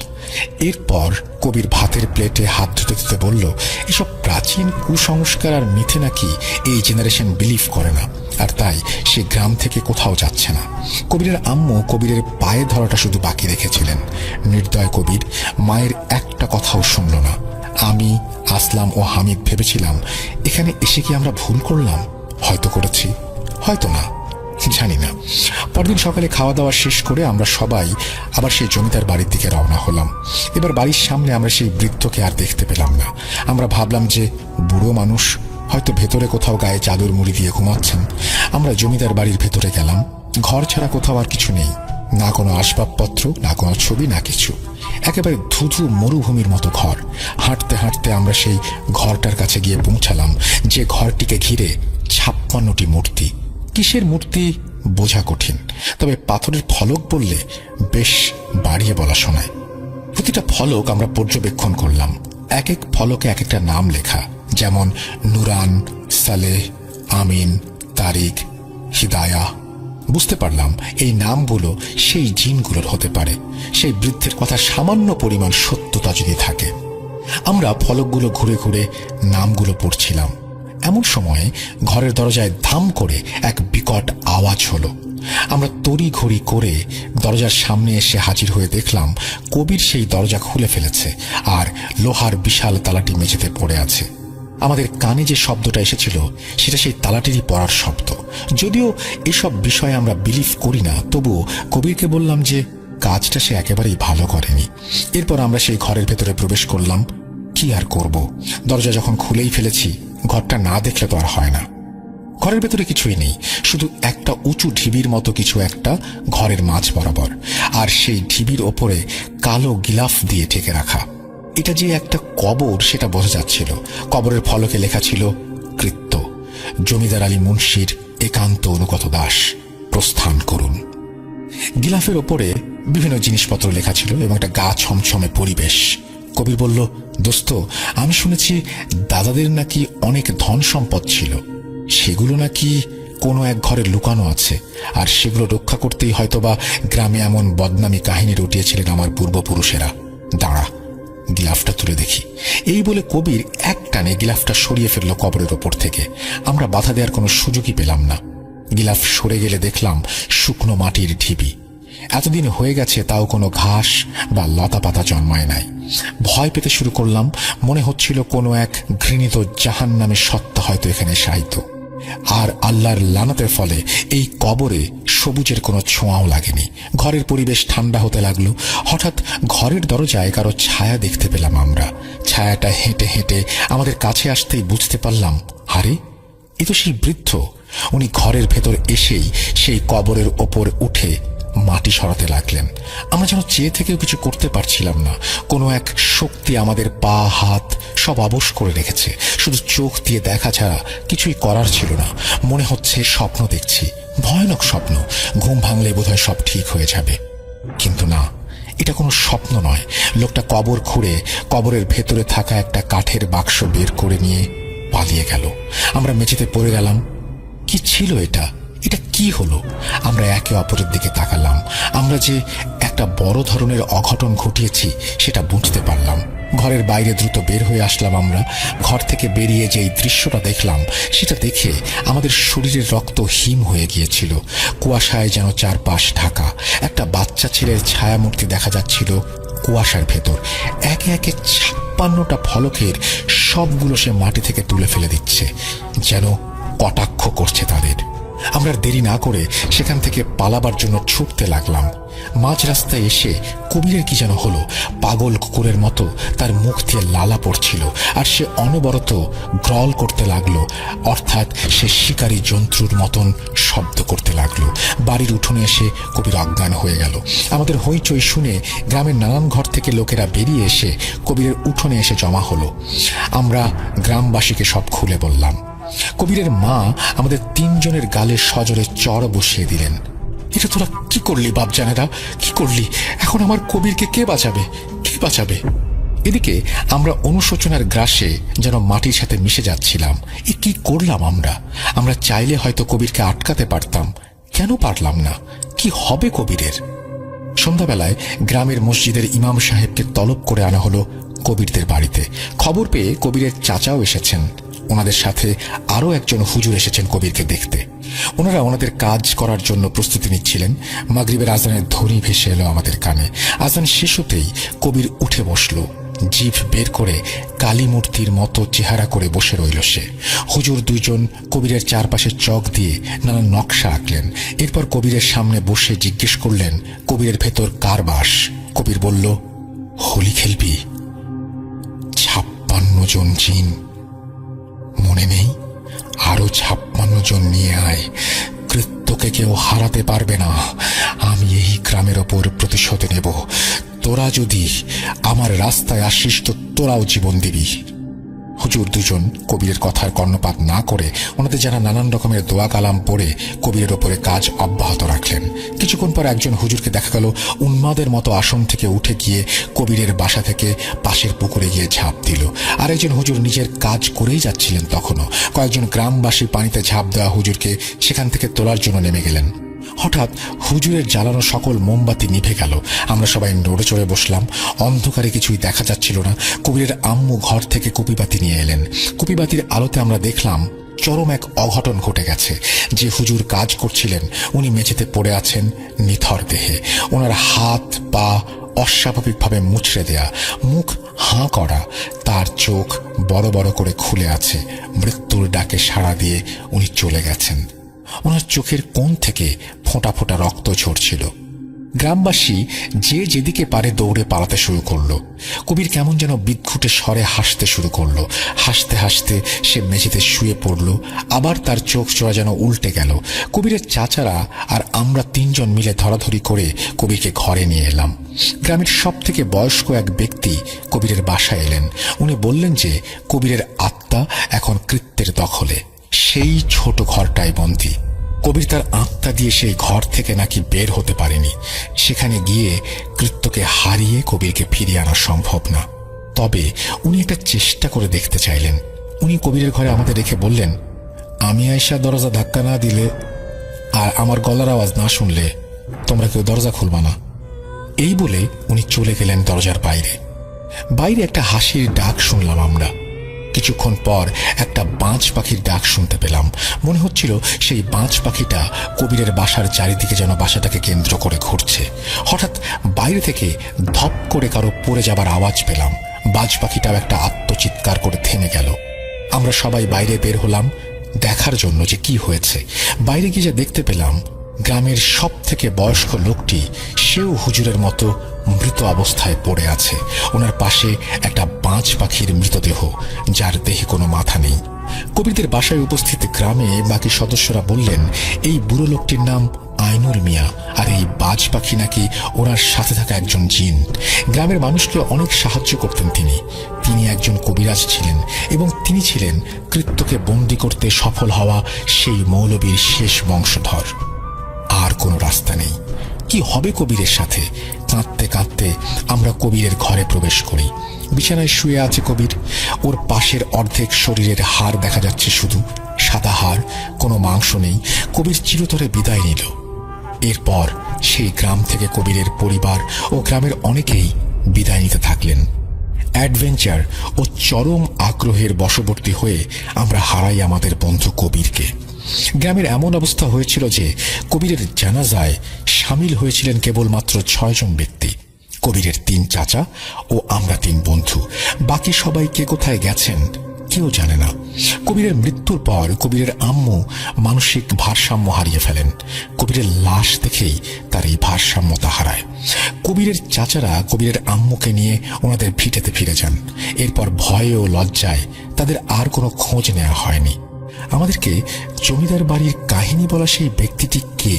এরপর কবির ভাতের প্লেটে হাত ধুতে ধুতে বলল, এসব প্রাচীন কুসংস্কার আর মিথে নাকি এই জেনারেশন বিলিভ করে না, আর তাই সে গ্রাম থেকে কোথাও যাচ্ছে না। কবিরের আম্মু কবিরের পায়ে ধরাটা শুধু বাকি রেখেছিলেন। নির্দয় কবির মায়ের একটা কথাও শুনল না। আমি, আসলাম ও হামিদ ভেবেছিলাম এখানে এসে কি আমরা ভুল করলাম? হয়তো করেছি, হয়তো না, জানি না। পরদিন সকালে খাওয়া দাওয়া শেষ করে আমরা সবাই আবার সেই জমিদার বাড়ির দিকে রওনা হলাম। এবার বাড়ির সামনে আমরা সেই বৃদ্ধকে আর দেখতে পেলাম না। আমরা ভাবলাম যে বুড়ো মানুষ, হয়তো ভেতরে কোথাও গায়ে চাদর মুড়ি দিয়ে ঘুমাচ্ছেন। আমরা জমিদার বাড়ির ভেতরে গেলাম। ঘর ছাড়া কোথাও আর কিছু নেই, না কোনো আসবাবপত্র, না কোনো ছবি, না কিছু। একেবারে ধুধু মরুভূমির মতো ঘর। হাঁটতে হাঁটতে আমরা সেই ঘরটার কাছে গিয়ে পৌঁছালাম, যে ঘরটিকে ঘিরে 56টি মূর্তি। কিসের মূর্তি বোঝা কঠিন, তবে পাথরের ফলক বললে বেশ বাড়িয়ে বলা শোনায়। প্রতিটা ফলক আমরা পর্যবেক্ষণ করলাম। এক এক ফলকে এক একটা নাম লেখা, যেমন নুরান, সালেহ, আমিন, তারিক, হিদায়া। বুঝতে পারলাম এই নামগুলো সেই জিনগুলোর হতে পারে, সেই বৃদ্ধের কথা সামান্য পরিমাণ সত্যতা যদি থাকে। আমরা ফলকগুলো ঘুরে ঘুরে নামগুলো পড়ছিলাম। এমন সময়ে ঘরের দরজায় ধাম করে এক বিকট আওয়াজ হলো। আমরা তড়ি ঘড়ি করে দরজার সামনে এসে হাজির হয়ে দেখলাম কবির সেই দরজা খুলে ফেলেছে, আর লোহার বিশাল তালাটি মেঝেতে পড়ে আছে। আমাদের কানে যে শব্দটা এসেছিল সেটা সেই তালাটিরই পড়ার শব্দ। যদিও এসব বিষয়ে আমরা বিলিভ করি না, তবুও কবিরকে বললাম যে কাজটা সে একেবারেই ভালো করেনি। এরপর আমরা সেই ঘরের ভেতরে প্রবেশ করলাম। কি আর করব, দরজা যখন খুলেই ফেলেছি, ঘরটা না দেখলে তো আর হয় না। ঘরের ভেতরে কিছুই নেই, শুধু একটা উঁচু ঢিবির মতো কিছু একটা ঘরের মাঝ বরাবর, আর সেই ঢিবির ওপরে কালো গিলাফ দিয়ে ঢেকে রাখা। এটা যে একটা কবর সেটা বোঝা যাচ্ছিল। কবরের ফলকে লেখা ছিল কৃত্য, জমিদার আলী মুন্সির একান্ত অনুগত দাস, প্রস্থান করুন। গিলাফের ওপরে বিভিন্ন জিনিসপত্র লেখা ছিল এবং একটা গা ছমছমে পরিবেশ। কবির বলল, দোস্ত, আমি শুনেছি দাদাদের নাকি অনেক ধন সম্পদ ছিল, সেগুলো নাকি কোনো এক ঘরে লুকানো আছে, আর সেগুলো রক্ষা করতেই হয়তোবা গ্রামে এমন বদনামি কাহিনী রটিয়েছিলেন আমার পূর্বপুরুষেরা। দাঁড়া, গিলাফটা তুলে দেখি। এই বলে কবির এক টানে গিলাফটা সরিয়ে ফেলল কবরের ওপর থেকে। আমরা বাধা দেওয়ার কোনো সুযোগই পেলাম না। গিলাফ সরে গেলে দেখলাম শুকনো মাটির ঢিবি। এতদিন হয়ে গেছে, তাও কোনো ঘাস বা লতা পাতা জন্মায় নাই। ভয় পেতে শুরু করলাম। মনে হচ্ছিল কোনো এক ঘৃণিত জাহান্নামের সত্তা হয়তো এখানে শায়িত। আর আল্লাহর লানাতের ফলে এই কবরে সবুজের কোনো ছোঁয়াও লাগেনি। ঘরের পরিবেশ ঠান্ডা হতে লাগলো। হঠাৎ ঘরের দরজায় কারো ছায়া দেখতে পেলাম আমরা। ছায়াটা হেঁটে হেঁটে আমাদের কাছে আসতেই বুঝতে পারলাম, আরে এ তো সেই বৃদ্ধ। উনি ঘরের ভেতর এসেই সেই কবরের ওপর উঠে মাটি সরাতে লাগলেন। আমরা যেন চেয়ে থেকেও কিছু করতে পারছিলাম না। কোনো এক শক্তি আমাদের পা হাত সব অবশ করে রেখেছে। শুধু চোখ দিয়ে দেখা ছাড়া কিছুই করার ছিল না। মনে হচ্ছে স্বপ্ন দেখছি, ভয়ানক স্বপ্ন। ঘুম ভাঙলে বোধহয় সব ঠিক হয়ে যাবে, কিন্তু না, এটা কোনো স্বপ্ন নয়। লোকটা কবর খুঁড়ে কবরের ভেতরে থাকা একটা কাঠের বাক্স বের করে নিয়ে পালিয়ে গেল। আমরা মেঝেতে পড়ে গেলাম। কি ছিল এটা? এটা কি হলো? আমরা একে অপরের দিকে তাকালাম। আমরা যে একটা বড় ধরনের অঘটন ঘটিয়েছি সেটা বুঝতে পারলাম। ঘরের বাইরে দ্রুত বের হয়ে আসলাম আমরা। ঘর থেকে বেরিয়ে যেই দৃশ্যটা দেখলাম, সেটা দেখে আমাদের শরীরের রক্ত হিম হয়ে গিয়েছিল। কুয়াশায় যেন চারপাশ ঢাকা। একটা বাচ্চা ছেলের ছায়ামূর্তি দেখা যাচ্ছিল কুয়াশার ভেতর। একে একে 56টা ফলকের সবগুলো সে মাটি থেকে তুলে ফেলে দিচ্ছে, যেন কটাক্ষ করছে তাদের। আমরা দেরি না করে সেখান থেকে পালাবার জন্য ছুটতে লাগলাম। মাঝ রাস্তায় এসে কবিরের কি যেন হলো। পাগল কুকুরের মতো তার মুখ দিয়ে লালা পড়ছিল, আর সে অনবরত গ্রল করতে লাগলো, অর্থাৎ সে শিকারী জন্তুর মতন শব্দ করতে লাগলো। বাড়ির উঠোনে এসে কবির অজ্ঞান হয়ে গেল। আমাদের হইচই শুনে গ্রামের নানান ঘর থেকে লোকেরা বেরিয়ে এসে কবিরের উঠোনে এসে জমা হলো। আমরা গ্রামবাসীকে সব খুলে বললাম। কবিরের মা আমাদের 3 জনের গালে সজোরে চড় বসিয়ে দিলেন। এটা তোরা কি করলি বাপজানেরা, কি করলি? এখন আমার কবিরকে কে বাঁচাবে, কে বাঁচাবে? এদিকে আমরা অনুশোচনার গ্রাসে যেন মাটির সাথে মিশে যাচ্ছিলাম। এ কি করলাম আমরা? আমরা চাইলে হয়তো কবিরকে আটকাতে পারতাম, কেন পারলাম না? কি হবে কবিরের? সন্ধ্যাবেলায় গ্রামের মসজিদের ইমাম সাহেবকে তলব করে আনা হলো কবিরদের বাড়িতে। খবর পেয়ে কবিরের চাচাও এসেছেন। ওনাদের সাথে আরো একজন হুজুর এসেছেন কবিরকে দেখতে। ওনারা ওনাদের কাজ করার জন্য প্রস্তুতি নিচ্ছিলেন। মাগরিবের আজানের ধ্বনি ভেসে এলো আমাদের কানে। আজান শেষ হতেই কবির উঠে বসলো। জিভ বের করে কালী মূর্তির মতো চেহারা করে বসে রইল সে। হুজুর 2 জন কবিরের চারপাশে চক দিয়ে নানা নকশা আঁকলেন। এরপর কবিরের সামনে বসে জিজ্ঞেস করলেন, কবিরের ভেতর কার বাস? কবির বলল, হোলি খেলবি? 56 জন জিন, মনে নেই? আরো 56 জন নিয়ে আয়। কৃত্যকে কেউ হারাতে পারবে না। আমি এই গ্রামের ওপর প্রতিশোধ নেব। তোরা যদি আমার রাস্তায় আসিস তো তোরাও জীবন দিবি। হুজুর 2 জন কবিরের কথার কর্ণপাত না করে ওনাদের যারা নানান রকমের দোয়া কালাম পড়ে কবিরের ওপরে কাজ অব্যাহত রাখলেন। কিছুক্ষণ পর একজন হুজুরকে দেখা গেল উন্মাদের মতো আসন থেকে উঠে গিয়ে কবিরের বাসা থেকে পাশের পুকুরে গিয়ে ঝাঁপ দিল। আর একজন হুজুর নিজের কাজ করেই যাচ্ছিলেন তখনও। কয়েকজন গ্রামবাসী পানিতে ঝাঁপ দেওয়া হুজুরকে সেখান থেকে তোলার জন্য নেমে গেলেন। হঠাৎ হুজুরের জ্বালানো সকল মোমবাতি নিভে গেল। আমরা সবাই নড়ে চড়ে বসলাম। অন্ধকারে কিছুই দেখা যাচ্ছিল না। কবিরের আম্মু ঘর থেকে কুপিবাতি নিয়ে এলেন। কুপিবাতির আলোতে আমরা দেখলাম চরম এক অঘটন ঘটে গেছে। যে হুজুর কাজ করছিলেন উনি মেঝেতে পড়ে আছেন নিথর দেহে। ওনার হাত পা অস্বাভাবিকভাবে মুচড়ে দেয়া, মুখ হাঁ করা, তার চোখ বড় বড় করে খুলে আছে। মৃত্যুর ডাকে সাড়া দিয়ে উনি চলে গেছেন। ওনার চোখের কোণ থেকে ফোঁটা ফোঁটা রক্ত ঝরছিল। গ্রামবাসী যে যেদিকে পারে দৌড়ে পালাতে শুরু করলো। কবির কেমন যেন বিদঘুটে স্বরে হাসতে শুরু করলো। হাসতে হাসতে সে মেঝেতে শুয়ে পড়ল। আবার তার চোখ জোড়া যেন উল্টে গেল। কবিরের চাচারা আর আমরা 3 জন মিলে ধরাধরি করে কবিরকে ঘরে নিয়ে এলাম। গ্রামের সব থেকে বয়স্ক এক ব্যক্তি কবিরের বাসায় এলেন। উনি বললেন যে কবিরের আত্মা এখন কৃত্যের দখলে, সেই ছোট ঘরটায় বন্দী। কবির তার আত্মা দিয়ে সেই ঘর থেকে নাকি বের হতে পারেনি। সেখানে গিয়ে কৃত্যকে হারিয়ে কবিরকে ফিরিয়ে আনা সম্ভব না। তবে উনি একটা চেষ্টা করে দেখতে চাইলেন। উনি কবিরের ঘরে আমাদের রেখে বললেন, আমি আয়সা দরজা ধাক্কা না দিলে আর আমার গলার আওয়াজ না শুনলে তোমরা কেউ দরজা খুলবা না। এই বলে উনি চলে গেলেন দরজার বাইরে। বাইরে একটা হাসির ডাক শুনলাম আমরা। কিছুক্ষণ পর একটা বাজ পাখির ডাক শুনতে পেলাম। মনে হচ্ছিল সেই বাজ পাখিটা কবিরের বাসার চারিদিকে যেন বাসাটাকে কেন্দ্র করে ঘুরছে। হঠাৎ বাইরে থেকে ধপ করে কারো পড়ে যাবার আওয়াজ পেলাম। বাজ পাখিটাও একটা আত্মচিৎকার করে থেমে গেল। আমরা সবাই বাইরে বের হলাম দেখার জন্য যে কি হয়েছে। বাইরে গিয়ে যা দেখতে পেলাম, গ্রামের সব থেকে বয়স্ক লোকটি সেও হুজুরের মতো মৃত অবস্থায় পড়ে আছে। ওনার পাশে একটা বাজ পাখির মৃতদেহ, যার দেহে কোনো মাথা নেই। কবিরদের বাসায় উপস্থিত গ্রামে বাকি সদস্যরা বললেন এই বুড়ো লোকটির নাম আইনুল মিয়া, আর এই বাজ পাখি নাকি ওনার সাথে থাকা একজন জিন। গ্রামের মানুষকে অনেক সাহায্য করতেন তিনি। তিনি একজন কবিরাজ ছিলেন এবং তিনি ছিলেন কৃত্যকে বন্দী করতে সফল হওয়া সেই মৌলবীর শেষ বংশধর। আর কোনো রাস্তা নেই। কি হবে কবিরের সাথে? কাঁদতে কাঁদতে আমরা কবিরের ঘরে প্রবেশ করি। বিছানায় শুয়ে আছে কবির। ওর পাশের অর্ধেক শরীরের হাড় দেখা যাচ্ছে, শুধু সাদা হাড়, কোনো মাংস নেই। কবির চিরতরে বিদায় নিল। এরপর সেই গ্রাম থেকে কবিরের পরিবার ও গ্রামের অনেকেই বিদায় নিতে থাকলেন। অ্যাডভেঞ্চার ও চরম আগ্রহের বশবর্তী হয়ে আমরা হারাই আমাদের বন্ধু কবিরকে। গ্রামের এমন অবস্থা হয়েছিল যে কবিরের জানাজায় সামিল হয়েছিলেন কেবলমাত্র 6 জন ব্যক্তি। কবিরের 3 চাচা ও আমরা 3 বন্ধু। বাকি সবাই কে কোথায় গেছেন কেউ জানে না। কবিরের মৃত্যুর পর কবিরের আম্মু মানসিক ভারসাম্য হারিয়ে ফেলেন। কবিরের লাশ দেখেই তার এই ভারসাম্যতা হারায়। কবিরের চাচারা কবিরের আম্মুকে নিয়ে ওনাদের ভিটেতে ফিরে যান। এরপর ভয়ে ও লজ্জায় তাদের আর কোনো খোঁজ নেওয়া হয়নি। আমাদেরকে জমিদার বাড়ির কাহিনী বলা সেই ব্যক্তিটি কে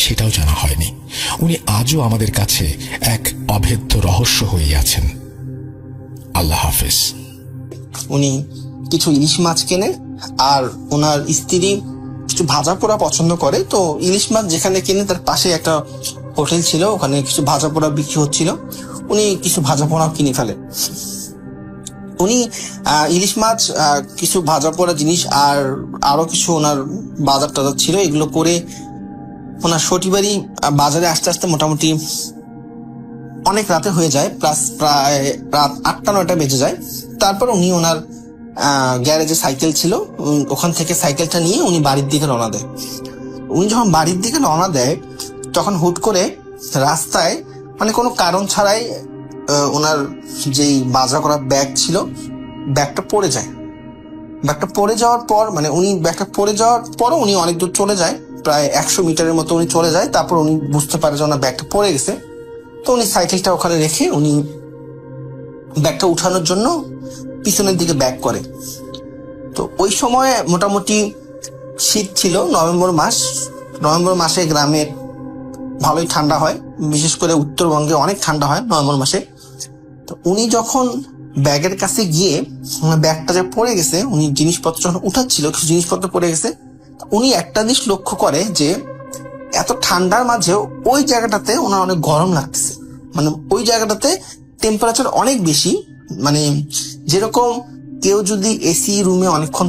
সেটাও জানা হয়নি। উনি আজও আমাদের কাছে এক অভেদ্য রহস্য হয়ে আছেন। আল্লাহ হাফেজ। উনি কিছু ইলিশ মাছ কেনে, আর ওনার স্ত্রী কিছু ভাজা পোড়া পছন্দ করে। তো ইলিশ মাছ যেখানে কেনে তার পাশে একটা হোটেল ছিল, ওখানে কিছু ভাজা পোড়া বিক্রি হচ্ছিল। উনি কিছু ভাজা পোড়াও কিনে ফেলে। উনি ইলিশ মাছ, কিছু ভাজা পোড়া জিনিস আর আরো কিছু ওনার বাজার টাজার ছিল, এগুলো করে ওনার সটিবাড়ি বাজারে আসতে আসতে মোটামুটি অনেক রাতে হয়ে যায়, প্রায় রাত 8টা-9টা বেজে যায়। তারপর উনি ওনার গ্যারেজে সাইকেল ছিল, ওখান থেকে সাইকেলটা নিয়ে উনি বাড়ির দিকে রওনা দেয়। উনি যখন বাড়ির দিকে রওনা দেয় তখন হুট করে রাস্তায়, মানে কোনো কারণ ছাড়াই, ওনার যেই বাজার করা ব্যাগ ছিল, ব্যাগটা পড়ে যায়। ব্যাগটা পড়ে যাওয়ার পর, মানে উনি ব্যাগটা পড়ে যাওয়ার পরও উনি অনেক দূর চলে যায়, প্রায় 100 মিটারের মতো উনি চলে যায়। তারপর উনি বুঝতে পারে যে ওনার ব্যাগটা পড়ে গেছে। তো উনি সাইকেলটা ওখানে রেখে উনি ব্যাগটা উঠানোর জন্য পিছনের দিকে ব্যাক করে। তো ওই সময় মোটামুটি শীত ছিল, নভেম্বর মাস। নভেম্বর মাসে গ্রামের ভালোই ঠান্ডা হয়, বিশেষ করে উত্তরবঙ্গে অনেক ঠান্ডা হয় নভেম্বর মাসে। তো উনি যখন ব্যাগের কাছে গিয়ে ব্যাগটা যে পড়ে গেছে, উনি জিনিসপত্র যখন উঠাচ্ছিল, কিছু জিনিসপত্র পড়ে গেছে, উনি একটা জিনিস লক্ষ্য করে যে এত ঠান্ডার মাঝেও ওই জায়গাটাতে ওনার অনেক গরম লাগতেছে। মানে ওই জায়গাটাতে টেম্পারেচার অনেক বেশি। মানে যেরকম কেউ যদি এসি রুমে অনেকক্ষণ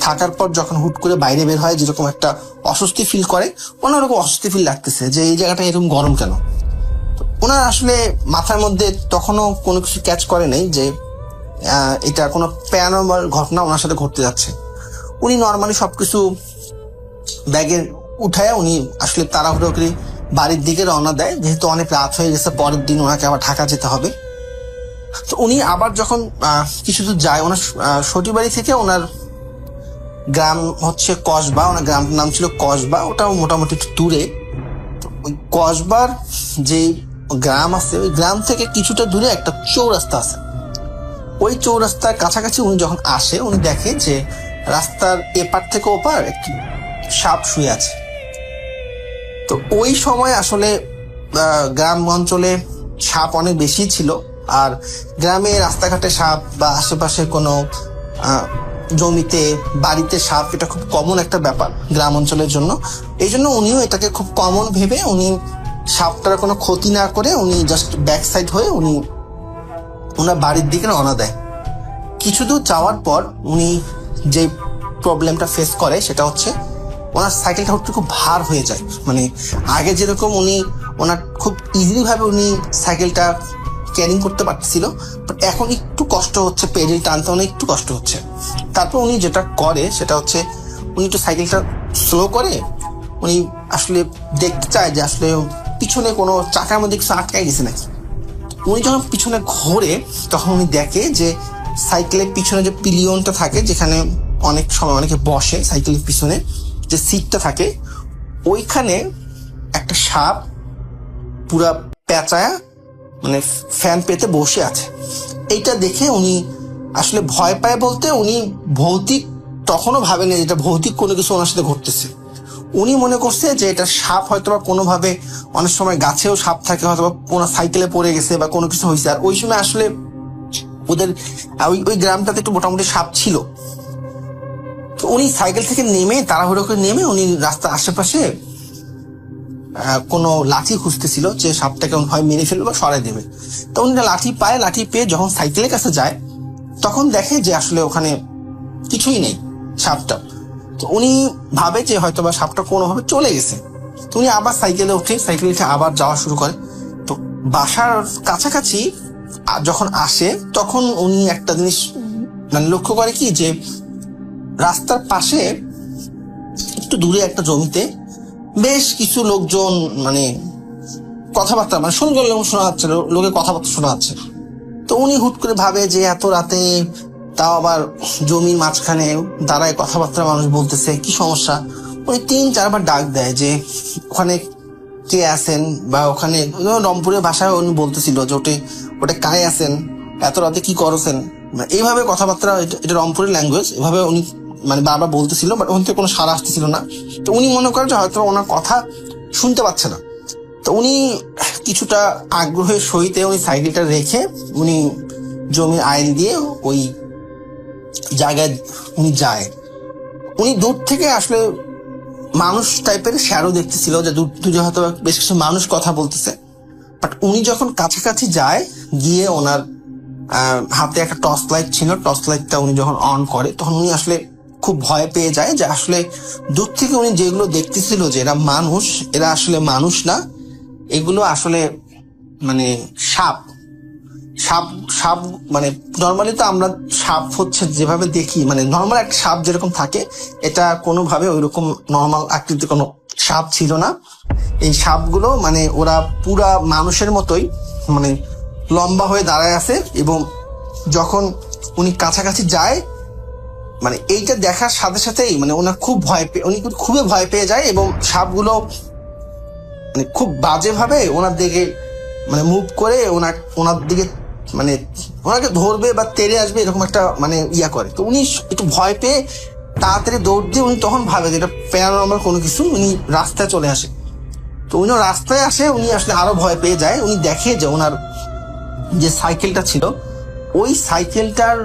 থাকার পর যখন হুট করে বাইরে বের হয় যেরকম একটা অস্বস্তি ফিল করে, ওনার ওরকম অস্বস্তি ফিল লাগতেছে যে এই জায়গাটা এরকম গরম কেন। ওনার আসলে মাথার মধ্যে তখনও কোনো কিছু ক্যাচ করে নেই যে এটা কোনো প্যারানর্মাল ঘটনা ওনার সাথে ঘটতে যাচ্ছে। উনি নর্মালি সবকিছু ব্যাগে উঠায় উনি আসলে তাড়াহুড়ো করে বাড়ির দিকে রওনা দেয়, যেহেতু অনেক রাত হয়ে গেছে, পরের দিন ওনাকে আবার ঢাকা যেতে হবে। তো উনি আবার যখন কিছু দূর যায়, ওনার সটিবাড়ি থেকে ওনার গ্রাম হচ্ছে কসবা, ওনার গ্রামটার নাম ছিল কসবা, ওটাও মোটামুটি একটু দূরে। ওই কসবার যে গ্রাম আছে ওই গ্রাম থেকে কিছুটা দূরে একটা চৌরাস্তা আছে। ওই চৌরাস্তার কাছাকাছি উনি যখন আসে উনি দেখে যে রাস্তার এপার থেকে ওপার একটি সাপ শুয়ে আছে। তো ওই সময় আসলে গ্রাম অঞ্চলে সাপ অনেক বেশি ছিল, আর গ্রামে রাস্তাঘাটে সাপ বা আশেপাশে কোনো জমিতে বাড়িতে সাপ এটা খুব কমন একটা ব্যাপার গ্রাম অঞ্চলের জন্য। এই জন্য উনিও এটাকে খুব কমন ভেবে উনি সাপটার কোনো ক্ষতি না করে উনি জাস্ট ব্যাক সাইড হয়ে উনি ওনার বাড়ির দিকে রওনা দেয়। কিছু দূর যাওয়ার পর উনি যে প্রবলেমটা ফেস করে সেটা হচ্ছে ওনার সাইকেলটা হচ্ছে খুব ভার হয়ে যায়। মানে আগে যেরকম উনি ওনার খুব ইজিলি ভাবে উনি সাইকেলটা ক্যারিং করতে পারছিল, বাট এখন একটু কষ্ট হচ্ছে, পেডেল টানতে অনেক একটু কষ্ট হচ্ছে। তারপর উনি যেটা করে সেটা হচ্ছে উনি একটু সাইকেলটা স্লো করে উনি আসলে দেখতে চায় যে আসলে পিছনে কোনো চাকার মধ্যে কিছু আটকাই গেছে নাকি। উনি যখন পিছনে ঘোরে তখন উনি দেখে যে সাইকেলের পিছনে যে পিলিয়নটা থাকে, যেখানে অনেক সময় অনেকে বসে সাইকেলের পিছনে যে সিটটা থাকে, ওইখানে একটা সাপ পুরা পেঁচায়া মানে ফ্যান পেতে বসে আছে। এইটা দেখে উনি আসলে ভয় পায় বলতে উনি ভৌতিক তখনও ভাবেনি যেটা ভৌতিক কোনো কিছু ওনার সাথে ঘটতেছে। উনি মনে করছে যে এটা সাপ হয়তো বা কোনোভাবে, অনেক সময় গাছেও সাপ থাকে, হয়তো বা কোনো সাইকেলে পড়ে গেছে বা কোনো কিছু হয়েছে। আর ওই সময় আসলে ওদের ওই গ্রামটাতে একটু মোটামুটি সাপ ছিল। তো উনি সাইকেল থেকে নেমে তাড়াহুড়ো করে নেমে উনি রাস্তার আশেপাশে কোনো লাঠি খুঁজতেছিল যে সাপটাকে হয় মেরে ফেলবে বা সরাই দেবে। তো উনি লাঠি পায়, লাঠি পেয়ে যখন সাইকেলের কাছে যায় তখন দেখে যে আসলে ওখানে কিছুই নেই সাপটা। তো উনি ভাবে যে হয়তো বা সাপটা কোনোভাবে চলে গেছে। তো উনি আবার সাইকেলে উঠে আবার যাওয়া শুরু করে। তো বাসার কাছাকাছি যখন আসে তখন উনি একটা জিনিস মানে লক্ষ্য করে কি যে রাস্তার পাশে একটু দূরে একটা জমিতে বেশ কিছু লোকজন মানে কথাবার্তা মানে সুন্দর শোনা যাচ্ছে, লোকের কথাবার্তা শোনা যাচ্ছে। তো উনি হুট করে ভাবে যে এত রাতে তাও আবার জমির মাঝখানে দাঁড়ায় কথাবার্তা মানুষ বলতেছে, কি সমস্যা। উনি 3-4 বার ডাক দেয় যে ওখানে কে আছেন, বা ওখানে রংপুরের ভাষায় উনি বলতেছিল যে ওটা কায়ে আছেন, এত রাতে কি করছেন, এইভাবে কথাবার্তা, এটা রংপুরের ল্যাঙ্গুয়েজ, এভাবে উনি মানে বারবার বলতেছিল, বাট ওখান থেকে কোনো সাড়া আসতেছিল না। তো উনি মনে করেন যে হয়তো ওনার কথা শুনতে পাচ্ছে না। তো উনি কিছুটা আগ্রহের সহিতে উনি সাইকেলটা রেখে উনি জমির আইল দিয়ে ওই জায়গায় উনি যায়। উনি দূর থেকে আসলে মানুষ টাইপের শ্যাডো দেখতেছিল, যে দূরে হয়তো বেশ কিছু মানুষ কথা বলতেছে। বাট উনি যখন কাছাকাছি যায়, গিয়ে ওনার হাতে একটা টর্চ লাইট ছিল, টর্চ লাইটটা উনি যখন অন করে তখন উনি আসলে খুব ভয় পেয়ে যায় যে আসলে দূর থেকে উনি যেগুলো দেখতেছিল যে এরা মানুষ, এরা আসলে মানুষ না, এগুলো আসলে মানে সাপ। সাপ সাপ মানে নর্মালি তো আমরা সাপ হচ্ছে যেভাবে দেখি, মানে নর্মাল একটা সাপ যেরকম থাকে, এটা কোনোভাবে ওইরকম নর্মাল আকৃতির কোনো সাপ ছিল না। এই সাপগুলো মানে ওরা পুরা মানুষের মতোই মানে লম্বা হয়ে দাঁড়ায় আছে, এবং যখন উনি কাছাকাছি যায় মানে এইটা দেখার সাথে সাথেই মানে ওনার খুব উনি খুবই ভয় পেয়ে যায়, এবং সাপগুলো মানে খুব বাজেভাবে ওনার দিকে মানে মুভ করে ওনার দিকে মানে ওনাকে ধরবে বা তেড়ে আসবে এরকম একটা মানে ইয়া করে। তো উনি একটু ভয় পেয়ে তাড়াতাড়ি দৌড় দিয়ে উনি তখন ভাবে যে এটা প্যারানর্মাল কোনো কিছু, উনি রাস্তায় চলে আসে। তো উনি রাস্তায় আসে, উনি আসলে আরো ভয় পেয়ে যায়। উনি দেখে যে ওনার যে সাইকেলটা ছিল, ওই সাইকেলটার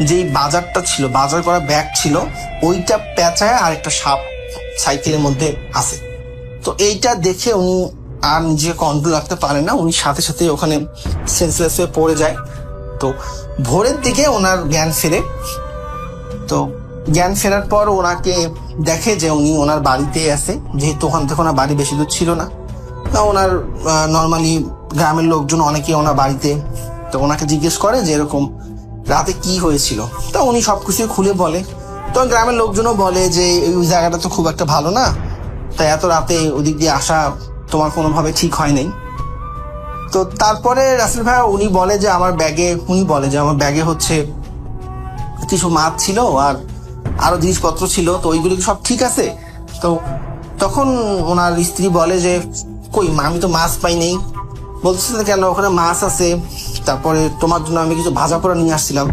যে বাজারটা ছিল, বাজার করা ব্যাগ ছিল, ওইটা পেঁচায় আর একটা সাপ সাইকেলের মধ্যে আছে। তো এইটা দেখে উনি আর নিজেকে কন্ট্রোল রাখতে পারে না, উনি সাথে সাথে ওখানে সেন্সলেস হয়ে পড়ে যায়। তো ভোরের দিকে ওনার জ্ঞান ফেরে। তো জ্ঞান ফেরার পর ওনাকে দেখে যে উনি ওনার বাড়িতে আছে, যেহেতু ওখান থেকে ওনার বাড়ি বেশি দূর ছিল না। ওনার নর্মালি গ্রামের লোকজন অনেকে ওনার বাড়িতে। তো ওনাকে জিজ্ঞেস করে যে এরকম রাতে কি হয়েছিল। তো উনি সবকিছু খুলে বলে। তো গ্রামের লোকজনও বলে যে ওই জায়গাটা তো খুব একটা ভালো না, তাই এত রাতে ওদিক দিয়ে আসা তোমার কোনোভাবে ঠিক হয় নাই। তো তারপরে রাসেল ভাই উনি বলে যে আমার ব্যাগে হচ্ছে কিছু মাছ ছিল আর আরো জিনিসপত্র ছিল, তো ওইগুলো সব ঠিক আছে। তো তখন ওনার স্ত্রী বলে যে কই মা, আমি তো মাছ পাই নেই। বলতেছে যে, কেন, ওখানে মাছ আছে, তারপরে তোমার জন্য আমি কিছু ভাজা পোড়া নিয়ে আসছিলাম।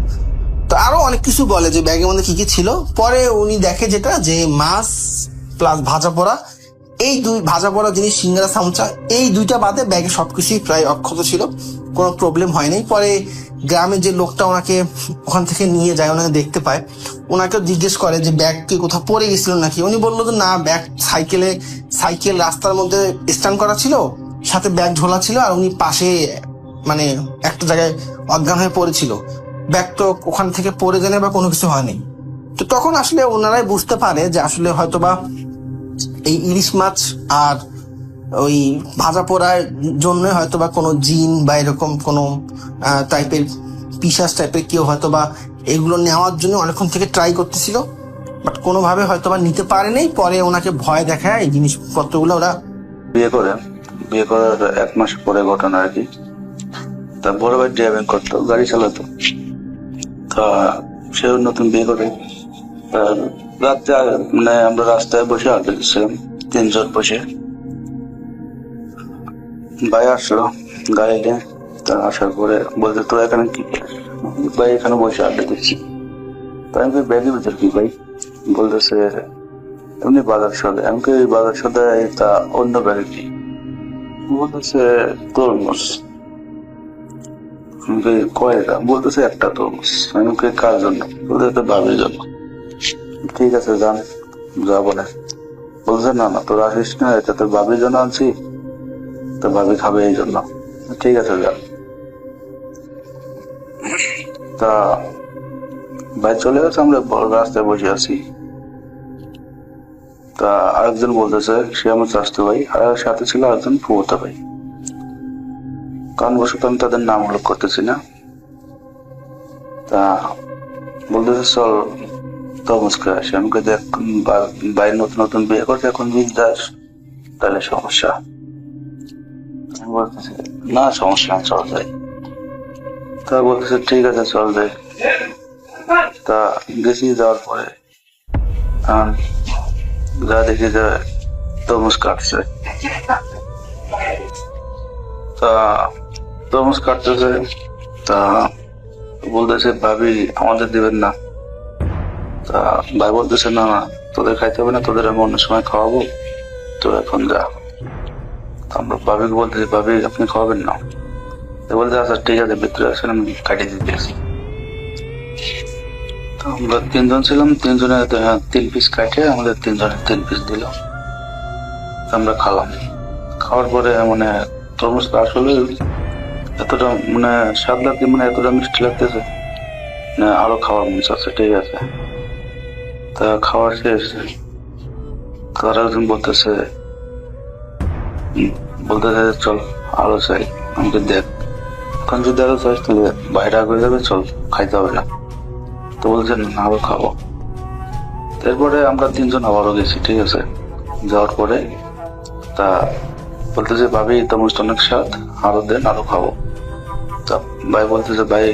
তো আরো অনেক কিছু বলে যে ব্যাগের মধ্যে কি কি ছিল। পরে উনি দেখে যেটা, যে মাছ প্লাস ভাজা পোড়া, এই দুই ভাজা পোড়া জিনিস, সিঙ্গারা সামোসা, এই দুইটা বাদে ব্যাগে সবকিছুই প্রায় অক্ষত ছিল, কোনো প্রবলেম হয়নি। পরে গ্রামের যে লোকটা ওনাকে ওখান থেকে নিয়ে যায়, ওনাকে দেখতে পায়, ওনাকে জিজ্ঞেস করে যে ব্যাগ কি কোথাও পড়ে গেছিল নাকি। উনি বললো যে না, ব্যাগ সাইকেল রাস্তার মধ্যে স্ট্যান্ড করা ছিল, সাথে ব্যাগ ঝোলা ছিল, আর উনি পাশে মানে একটা জায়গায় অজ্ঞান হয়ে পড়েছিল, ব্যাগ তো ওখান থেকে পড়ে গেলে বা কোনো কিছু হয়নি। তো তখন আসলে ওনারাই বুঝতে পারে যে আসলে হয়তোবা এই ইলিশ মাছ আর ওই ভাজা পোড়ার জন্য হয়তোবা কোনো জিন বা এরকম কোনো টাইপের পিশাচ টাইপের কেউ হয়তোবা এগুলো নেওয়ার জন্য অনেকক্ষণ থেকে ট্রাই করতেছিল, বাট কোনোভাবে হয়তোবা নিতে পারেনি। পরে ওনাকে ভয় দেখায় এই জিনিসপত্রগুলো ওরা বিয়ে করার 1 মাস পরে ঘটনা আর কি। তা বড় ভাই ড্রাইভিং করতো, গাড়ি চালাতো। তা সেও নতুন বিয়ে করে রাত্রে মানে আমরা রাস্তায় বসে আড্ডা দিচ্ছিলাম 3 জন বসে। ভাই আসলো গাড়ি নিয়ে। তা আসার পরে বলতে, তোরা এখানে কি করিস? ভাই এখানে বসে আড্ডা দিচ্ছি। তাই আমি ব্যাগের ভিতর কি ভাই? বলতেছে এমনি বাজার সদায়। আমি এই বাজার সদায়, তা অন্য ব্যাগে কি? বলতেছে তরমুজ। কয়টা? বলতেছে একটা তরমুজ। আমি কার জন্য? বলতেছে ভাবির জন্য। ঠিক আছে যান, যাবো না। বলছে না না, তোর আসিস না, এটা তোর ভাবির জন্য আনছি, তো ভাবি খাবে এই জন্য। ঠিক আছে যান। তা ভাই চলে গেছে, আমরা রাস্তায় বসে আছি। তা আরেকজন বলতেছে সে আমার চাচাতো ভাই, আর সাথে ছিল আরেকজন ফুফাতো ভাই। কারণবশত আমি তাদের নাম উল্লেখ করতেছি না। তা বলতেছে চল তরমুজ খেয়ে আসি। আমি দেখ ভাই নতুন নতুন বিয়ে করছে, এখন বিদ্যাস, তাহলে সমস্যা। বলতেছে না সমস্যা, চল যাই। তা বলতেছে ঠিক আছে চল যাই। তা গেছি, যাওয়ার পরে যা দেখি যে তরমুজ কাটছে। তা তরমুজ কাটতেছে। তা বলতেছে ভাবি আমাদের দিবেন না? তা ভাই বলতেছে না না, তোদের খাইতে হবে না, তোদের আমি অন্য সময় খাওয়াবো, তো এখন যা। আমরা ভাবিকে বলতেছি ভাবি আপনি খাওয়াবেন না? বলতে আচ্ছা ঠিক আছে, ভিতরে আসেন, আমি কাটিয়ে দিতেছি। আমরা 3 জন ছিলাম, 3 জনের 3 পিস কাটে আমাদের 3 জনের 3 পিস দিল। আমরা খালাম। খাওয়ার পরে মানে তরমুজটা আসলে এতটা মানে স্বাদ লাগছে, মানে এতটা মিষ্টি লাগতেছে না, আরো খাওয়ার মন চাচ্ছে। ঠিক আছে, তা খাওয়ার শেষ। তার একজন বলতেছে চল আরো চাই। আমাকে দেখ, এখন যদি আরো চাইস তাহলে বাইরে আগে যাবে, চল খাইতে হবে না। তো বলছেন না আরো খাবো। এরপরে আমরা 3 জন আবারও গেছি। ঠিক আছে, যাওয়ার পরে তা বলতেছে ভাবি তরমুজটা অনেক স্বাদ, আরো দেন, আরো খাবো। তা ভাই বলতেছে ভাই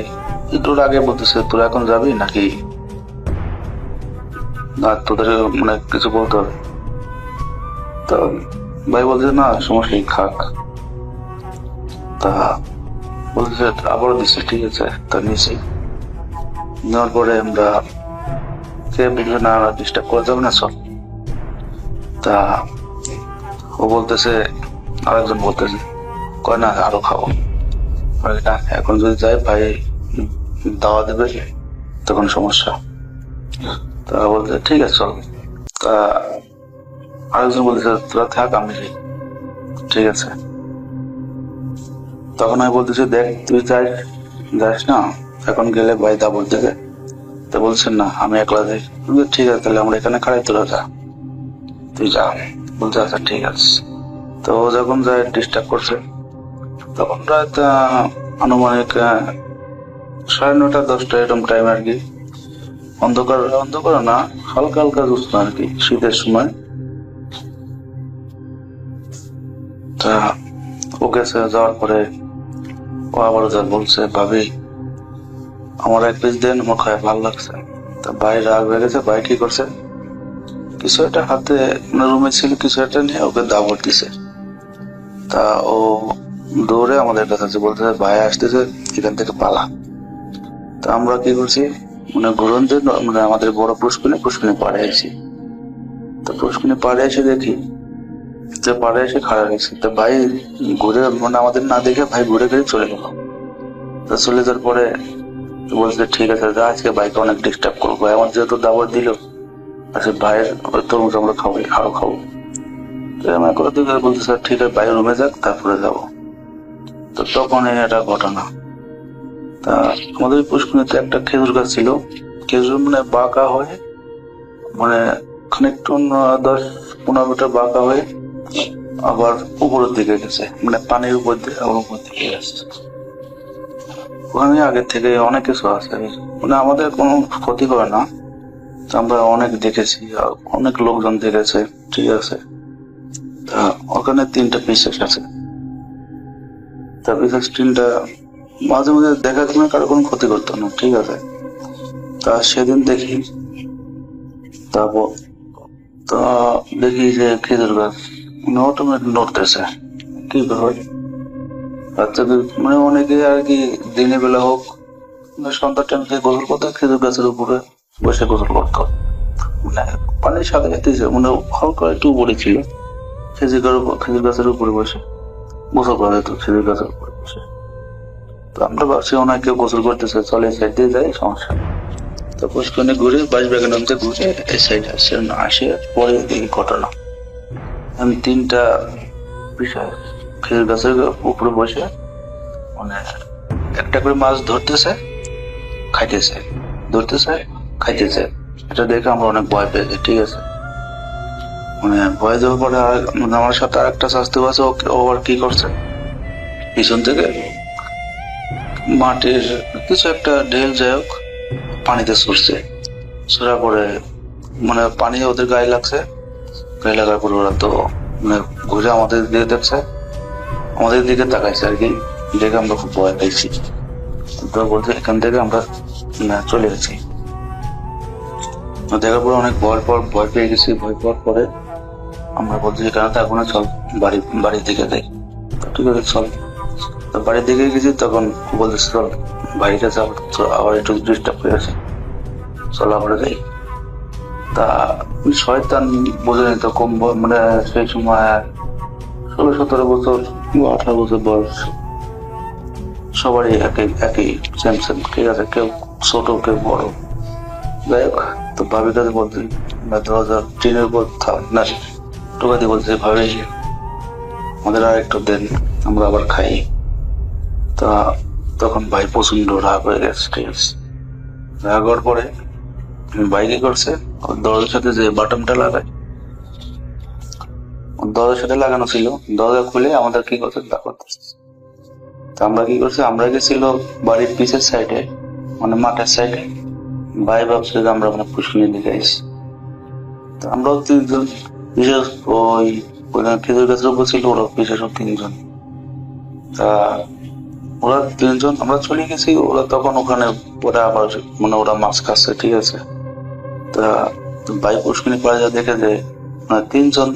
একটু আগে বলতেছে তোরা এখন যাবি নাকি না, তোদের মানে কিছু বলতে হবে? তা ভাই বলতেছে না সমস্যা নেই, খাক। তা বলতেছে আবারও দিচ্ছে। ঠিক আছে, তা নিয়েছি। নেওয়ার পরে আমরা না ডিস্টার্ব করা যাবে না, সব। তা ও বলতেছে, আরেকজন বলতেছে কয় না আরো খাবো। না এখন যদি যাই ভাই দাওয়া দেবে, তখন সমস্যা। তা বলতে ঠিক আছে চল। তা আরেকজন বলতেছে তোরা থাক, আমি যাই। ঠিক আছে, তখন আমি বলতেছি দেখ তুই যাস না, এখন গেলে ভাই দাবর দেবে। তা বলছেন না আমি একলা যাই। ঠিক আছে তাহলে আমরা এখানে খাড়াই, তোরা যা, তুই যা। বলছে আচ্ছা ঠিক আছে। তো ও যখন যায় ডিস্টার্ব করছে, তখন রাত আনুমানিক 9:30 10টা এরকম টাইম আর কি। অন্ধকার অন্ধকার না, হালকা হালকা জ্যোৎস্না আর কি, শীতের সময়। তা ও গেছে, যাওয়ার পরে ও আবারও যা বলছে ভাবি আমার 1 পিস দেন, আমার খায় ভালো লাগছে। তা ভাই রাগ হয়ে গেছে। ভাই কি করছে, কিছু একটা হাতে রুমে ছিল, কিছু একটা নিয়ে ওকে দাবড় দিছে। তা ও দৌড়ে আমাদের কাছে বলতেছে ভাই আসতেছে, এখান থেকে পালা। তা আমরা কি করছি, ঘুরন যে আমাদের বড় পুষ্কিনি পাড়ে আছি। তো পুষ্কিনি পাড়ে এসে দেখি যে পাড়ে এসে খাড়া রয়েছে। তো ভাই ঘুরে আমাদের না দেখে ভাই ঘুরে চলে গেল। তো চলে যাওয়ার পরে বলছে ঠিক আছে যা, আজকে ভাইকে অনেক ডিস্টার্ব করবো, আমার যেহেতু দাওয়াত দিল, আচ্ছা ভাইয়ের তরমুজ আমরা খাবো। তো আমার কথা থেকে বলতে স্যার ঠিক আছে ভাই রুমে যাক, তারপরে যাবো। তো তখন এটা ঘটনা। তা আমাদের পুষ্করিণীতে একটা খেজুর গাছ ছিল, খেজুর বাঁকা হয়ে খানিকটু 10-15 মিটার বাঁকা হয়ে আবার উপরের দিকে গেছে, পানির উপর দিয়ে আবার উপর দিকে গেছে। ওখানে আগে থেকে অনেক কিছু আছে, আমাদের কোনো ক্ষতি করে না। আমরা অনেক দেখেছি, অনেক লোকজন দেখেছে, ঠিক আছে। তা ওখানে 3টা পিসেস আছে। তা পিসেস 3টা মাঝে মাঝে দেখার জন্য কারো কোনো ক্ষতি করতো না, ঠিক আছে। তা সেদিন দেখি, তারপর তা দেখি যে খেজুর গাছ অটোমেটিক নড়তেছে। কি ব্যাপার? বাচ্চাদের অনেকে আর কি দিনের বেলা হোক সন্ধ্যার টাইম থেকে গোসল করতে খেজুর গাছের উপরে বসে গোসল করতো, পানির সাথে যেতেছে হালকা একটু উপরে ছিল, খেজুর গাছের উপরে বসে গোসল করা যেত, খেজুর গাছের উপরে বসে। তো আমরা ভাবছি ওনার কেউ গোসল করতেছে, চলে সাইড দিয়ে যাই, সমস্যা। তো পুষ্করিণী ঘুরে বাঁশবাগান ঘুরে এই সাইডে আসে পরে দেখি ঘটনা। আমি 3টা বিষয় খেজুর গাছের উপরে বসে একটা করে মাছ ধরতেছে, খাইতেছে, ধরতেছে, খাইতেছে। এটা দেখে আমরা অনেক ভয় পেয়েছি, ঠিক আছে। ভয় দেওয়ার পরে আমার সাথে আরেকটা শাস্তি আছে, ও আর কি করছে, পিছন থেকে মাটির কিছু একটা ঢেল যাই হোক পানিতে ছুটছে। ছোড়ার পরে পানি ওদের গায়ে লাগছে, গায়ে লাগার পরে ওরা তো ঘুরে আমাদের দিকে দেখছে, আমাদের দিকে তাকাইছে আর কি, দেখে আমরা খুব ভয় পেয়েছি। তো বলতে এখান থেকে আমরা চলে গেছি। দেখার পরে অনেক ভয় পেয়ে গেছি। ভয় পাওয়ার পরে আমরা বলছি এখানে থাকবো না, চল বাড়ির দিকে যাই। ঠিক আছে চল। তো বাড়ির দিকে গেছি, তখন বলতেছে চল বাড়িতে যাও, আবার একটু ডিস্টার্ব হয়ে আছে, চল আবার যাই। তা শয়তান বোঝে নিত কম, সেই সময় 16-17 বছর 18 বছর বয়স, সবারই একই সেম, ঠিক আছে, কেউ ছোট কেউ বড়, যাই হোক। তো ভাবির কাছে বলতে 2003 উপর না টোকাতে বলতে ভাবি আমাদের আর একটু দেন, আমরা আবার খাই। তা তখন ভাই প্রচন্ড রাগ হয়ে গেছে, ঠিক আছে। রাগ হওয়ার পরে ভাই কি করছে, দরজার সাথে যে বাটনটা লাগায়, দরজার সাথে লাগানো ছিল, দরজা খুলে আমাদের কি করছে তা করতেছে। তা আমরা কি করছি, আমরা গেছিল বাড়ির পিছের সাইডে, মাঠের সাইডে। ভাই ভাবছে যে আমরা পুষ্করিণীর দিকে আসছি। তা আমরাও 3জন, বিশেষ ওই খেজুর গাছের উপর ছিল, ওরা বিশেষ 3জন। তা ওরা 3জন, আমরা চলে গেছি, ওরা তখন ওখানে ওরা আবার ওরা মাছ খাচ্ছে, ঠিক আছে। তা ভাই পুষ্করিণী পাড়ে যা দেখে যে 3জন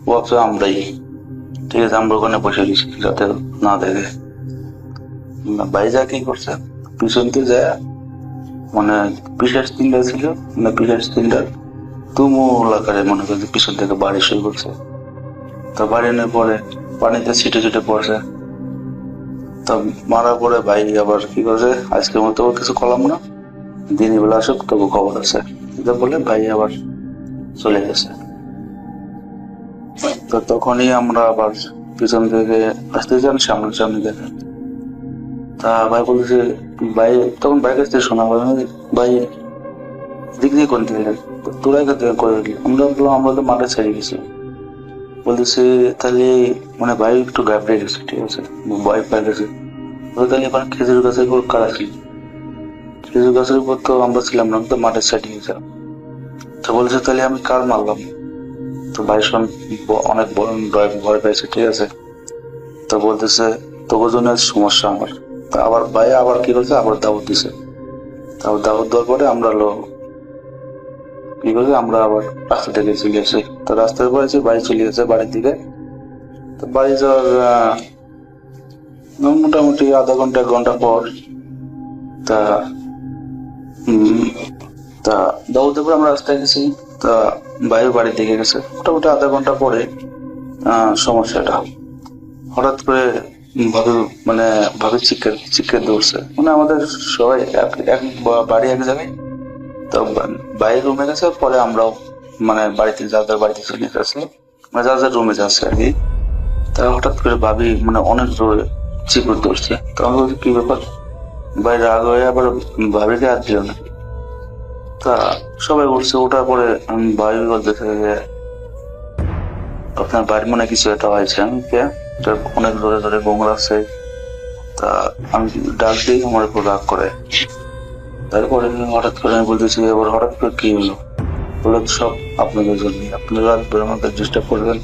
ভাবছে আমরাই, ঠিক আছে। আমরা ওখানে বসে গেছি যাতে না দেখে। ভাই যা কি করছে, পিছনতে যায় বিশেষ 3টা ছিল, বিশেষ 3টার তুমুল আকারে পিছন থেকে বাড়ি শুরু করছে। তা বাড়ি নিয়ে পরে পানিতে ছিটে পড়ছে। তা মারার পরে ভাই আবার কি করছে, আজকের মতো কিছু করলাম না, দিনের বেলা আসুক তবু খবর আছে, এটা বলে ভাই আবার চলে গেছে। তো তখনই আমরা আবার পিছন থেকে আসতে যান, সামনে দেখে। তা ভাই বলছে, ভাই তখন ভাইয়ের কাছ থেকে শোনা ভাই দিক দিয়ে কোন থেকে তোরা এখান থেকে করে দিলি। আমরা বললাম আমরা তো মাঠে ছেড়ে গেছি। বলতেছে তাহলে ভাই একটু ঘাবড়ে গেছে, ঠিক আছে, ভয় পেয়ে গেছে। তাহলে এখন খেজুর গাছের উপর কারা ছিল, খেজুর গাছের উপর তো আমরা ছিলাম না, তো মাঠের সাইডে গেছিলাম। তো বলছে তাহলে আমি কার মারলাম। তো ভাই অনেক ভয় পেয়েছে, ঠিক আছে। তো বলতেছে তোর জন্য সমস্যা আমার। তা আবার ভাই আবার কি করছে, আবার দাওয়াত দিছে। তারপর দাওয়াত দেওয়ার পরে আমরা কি করছে, আমরা আবার রাস্তা থেকে চলে আসি। তো রাস্তার পরে বাড়ি চলে গেছে বাড়ির দিকে। তো বাড়ি যাওয়ার মোটামুটি আধা ঘন্টা 1 ঘন্টা পর তা তা দৌড়তে পরে আমরা রাস্তায় গেছি। তা বাইরে বাড়ির দিকে গেছে মোটামুটি আধা ঘন্টা পরে সমস্যাটা হঠাৎ করে ভাবে চিৎকার দৌড়ছে, মানে আমাদের সবাই এক বাড়ি এক জায়গায়। তো বাইরের রুমে গেছে, পরে আমরাও বাড়িতে যাদের বাড়িতে চলে গেছে, যাদের রুমে যাচ্ছে আর কি। তা হঠাৎ করে ভাবি অনেক জোরে চিৎকার দৌড়ছে। তো আমি বলছি কি ব্যাপার, বাইরে রাগ হয়ে আবার ভাবিকে হাত দিল না। তা সবাই উঠছে, ওঠার পরে আমি ভাবি বলতেছে যে আপনার বাড়ির কিছু একটা হয়েছে। আমি অনেক জোরে জোরে গোংড়াচ্ছে। তা আমি ডাক দিই, আমার উপর রাগ করে। তারপরে হঠাৎ করে আমি বলতেছি এবার হঠাৎ করে কি হলো, বলে সব আপনাদের জন্য, আপনারা আমাকে ডিস্টার্ব করবেন,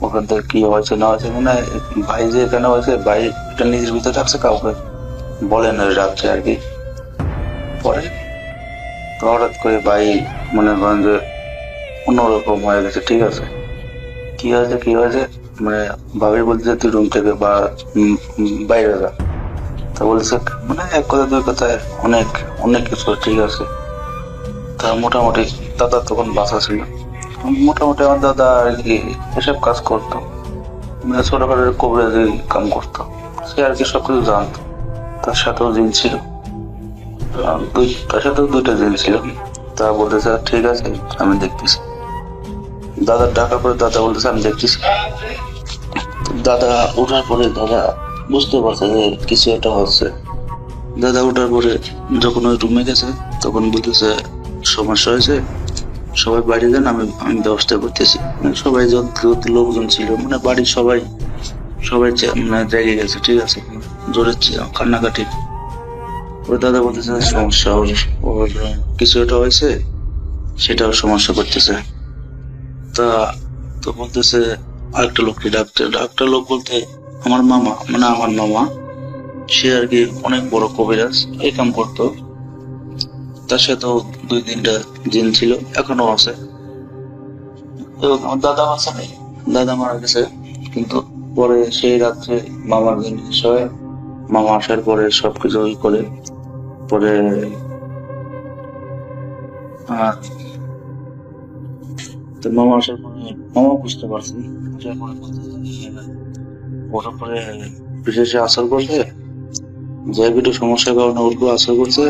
ওখান থেকে কি হয়েছে না হয়েছে, ভাই যে এখানে হয়েছে ভাই এটা নিজের ভিতরে রাখছে, কাউকে বলেন রাখছে আর কি। পরে হঠাৎ করে ভাই মনে করেন যে অন্যরকম হয়ে গেছে। ঠিক আছে, কি হয়েছে ভাবি বলছে তুই রুম থেকে বা বাইরে যা। তা বলছে এক কথা 2 কথায় অনেক অনেক কিছু। ঠিক আছে, তা মোটামুটি দাদা তখন বাসা ছিল, মোটামুটি আমার দাদা আর কি এসব কাজ করতো, ছোটখাটো কবিরাজি কাম করতো, সে আর কি সবকিছু জানতো। তার সাথেও জিন ছিল, তার সাথেও 2টা জিন ছিল। তা বলতেছে ঠিক আছে আমি দেখতেছি। দাদা ডাকার পরে দাদা বলতেছে আমি দেখতেছি। দাদা ওঠার পরে দাদা বুঝতে পারছে যে কিছু একটা হচ্ছে। দাদা ওঠার পরে যখন ওই রুমে গেছে তখন বলতেছে সমস্যা হয়েছে, সবাই বাইরে যান, আমি ব্যবস্থা করতেছি। সবাই যত লোকজন ছিল বাড়ির সবাই জেগে গেছে। ঠিক আছে, জোরে কান্নাকাটি। ওই দাদা বলতেছে সমস্যা ওর কিছু একটা হয়েছে, সেটাও সমস্যা করতেছে। তা তো বলতেছে আরেকটা লোককে ডাকতে। আরেকটা লোক বলতে আমার মামা, আমার মামা, সে আর কি অনেক বড় কবিরাজ, এই কাম করতো। তার সাথেও 2-3টা জিন ছিল, এখনো আছে। তো আমার দাদা বাঁচা নেই, দাদা মারা গেছে। কিন্তু পরে সেই রাত্রে মামার জিনিস হয়, মামা আসার পরে সবকিছু করে পরে তো মামা আসার পরে মামা বুঝতে পারছি। ওটার পরে বিশেষ আসর করছে, জায়গাটা সমস্যার কারণে ওর আসর করছে,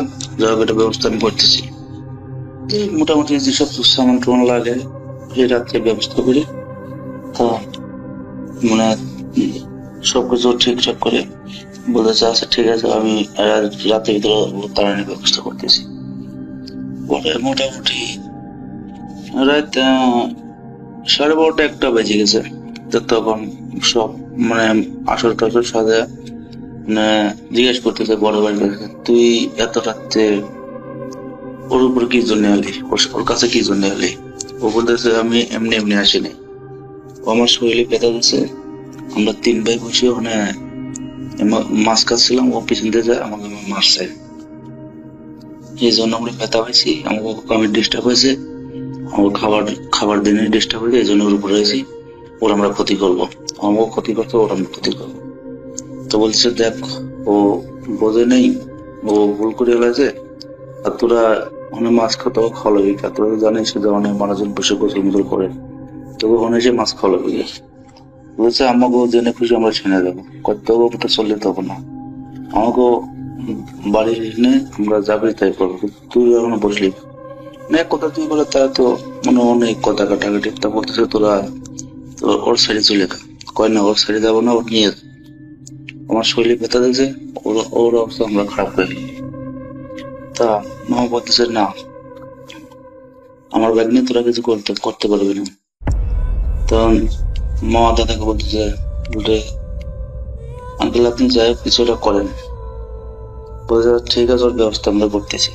জায়গাটা ব্যবস্থা আমি করতেছি। মোটামুটি যেসব সামান টামান লাগে সেই রাত্রে ব্যবস্থা করি। তো সবকিছু ঠিকঠাক করে বলেছে আচ্ছা ঠিক আছে আমি রাতের ভিতরে তাড়ানোর ব্যবস্থা করতেছি। পরে মোটামুটি রাত 12:30 1টা বেজে গেছে। তো তখন সব আসর টাসর সাজা জিজ্ঞেস করতেছে বড় ভাইয়ের কাছে, তুই এত রাত্রে ওর উপর কি জন্য এলি, ওর কাছে কি জন্য এলি? ও বলতেছে আমি এমনি এমনি আসিনি, ও আমার শরীরে ব্যথা দিচ্ছে। আমরা 3 ভাই বসে ওখানে মাছ খাচ্ছিলাম, ও পিছন দিয়ে যায় আমাকে মারছে, এই জন্য আমরা ব্যথা পাইছি, আমাকে আমি ডিস্টার্ব হয়েছে, আমার খাবার দিনে ডিস্টার্ব হয়েছে, এই জন্য ওর উপরে হয়েছি, ওর আমরা ক্ষতি করবো, আমাকেও ক্ষতি করতে ওর আমরা ক্ষতি করবো। তো বলছে দেখ ও বোঝে নেই, ও ভুল করে ফেলেছে, আর তোরা অনেক মাছ খাওয়া খাওয়াবি, তোরা জানিস যে অনেক মানুষজন বসে গোসল মোসল করে, তোকে অনেক সে মাছ খাওয়াবি। বলছে আমাকেও জেনে খুশি আমরা ছেড়ে দেবো, কর্তব্য চললে তখন না, আমাকেও বাড়ি এনে আমরা যাবি তাই করবো, তুই এখনো বসলি এক কথা তুই বলে, তারা তো অনেক কথা কাটাকাটি। তা বলতেছে তোরা ওর সাইডে চলে খা, কয় না ওর সাইডে যাবো না, ওর নিয়ে আমার শরীরে ব্যথা দিয়েছে, ওর অবস্থা আমরা খারাপ করে দিই। তা মামা বলতেছে না আমার ব্যাগ নিয়ে তোরা কিছু করতে পারবি না। তখন মামা দাদাকে বলতেছে বলে আঙ্কেল আপনি যাই হোক কিছুটা করেন। বলছে ঠিক আছে ওর ব্যবস্থা আমরা করতেছি।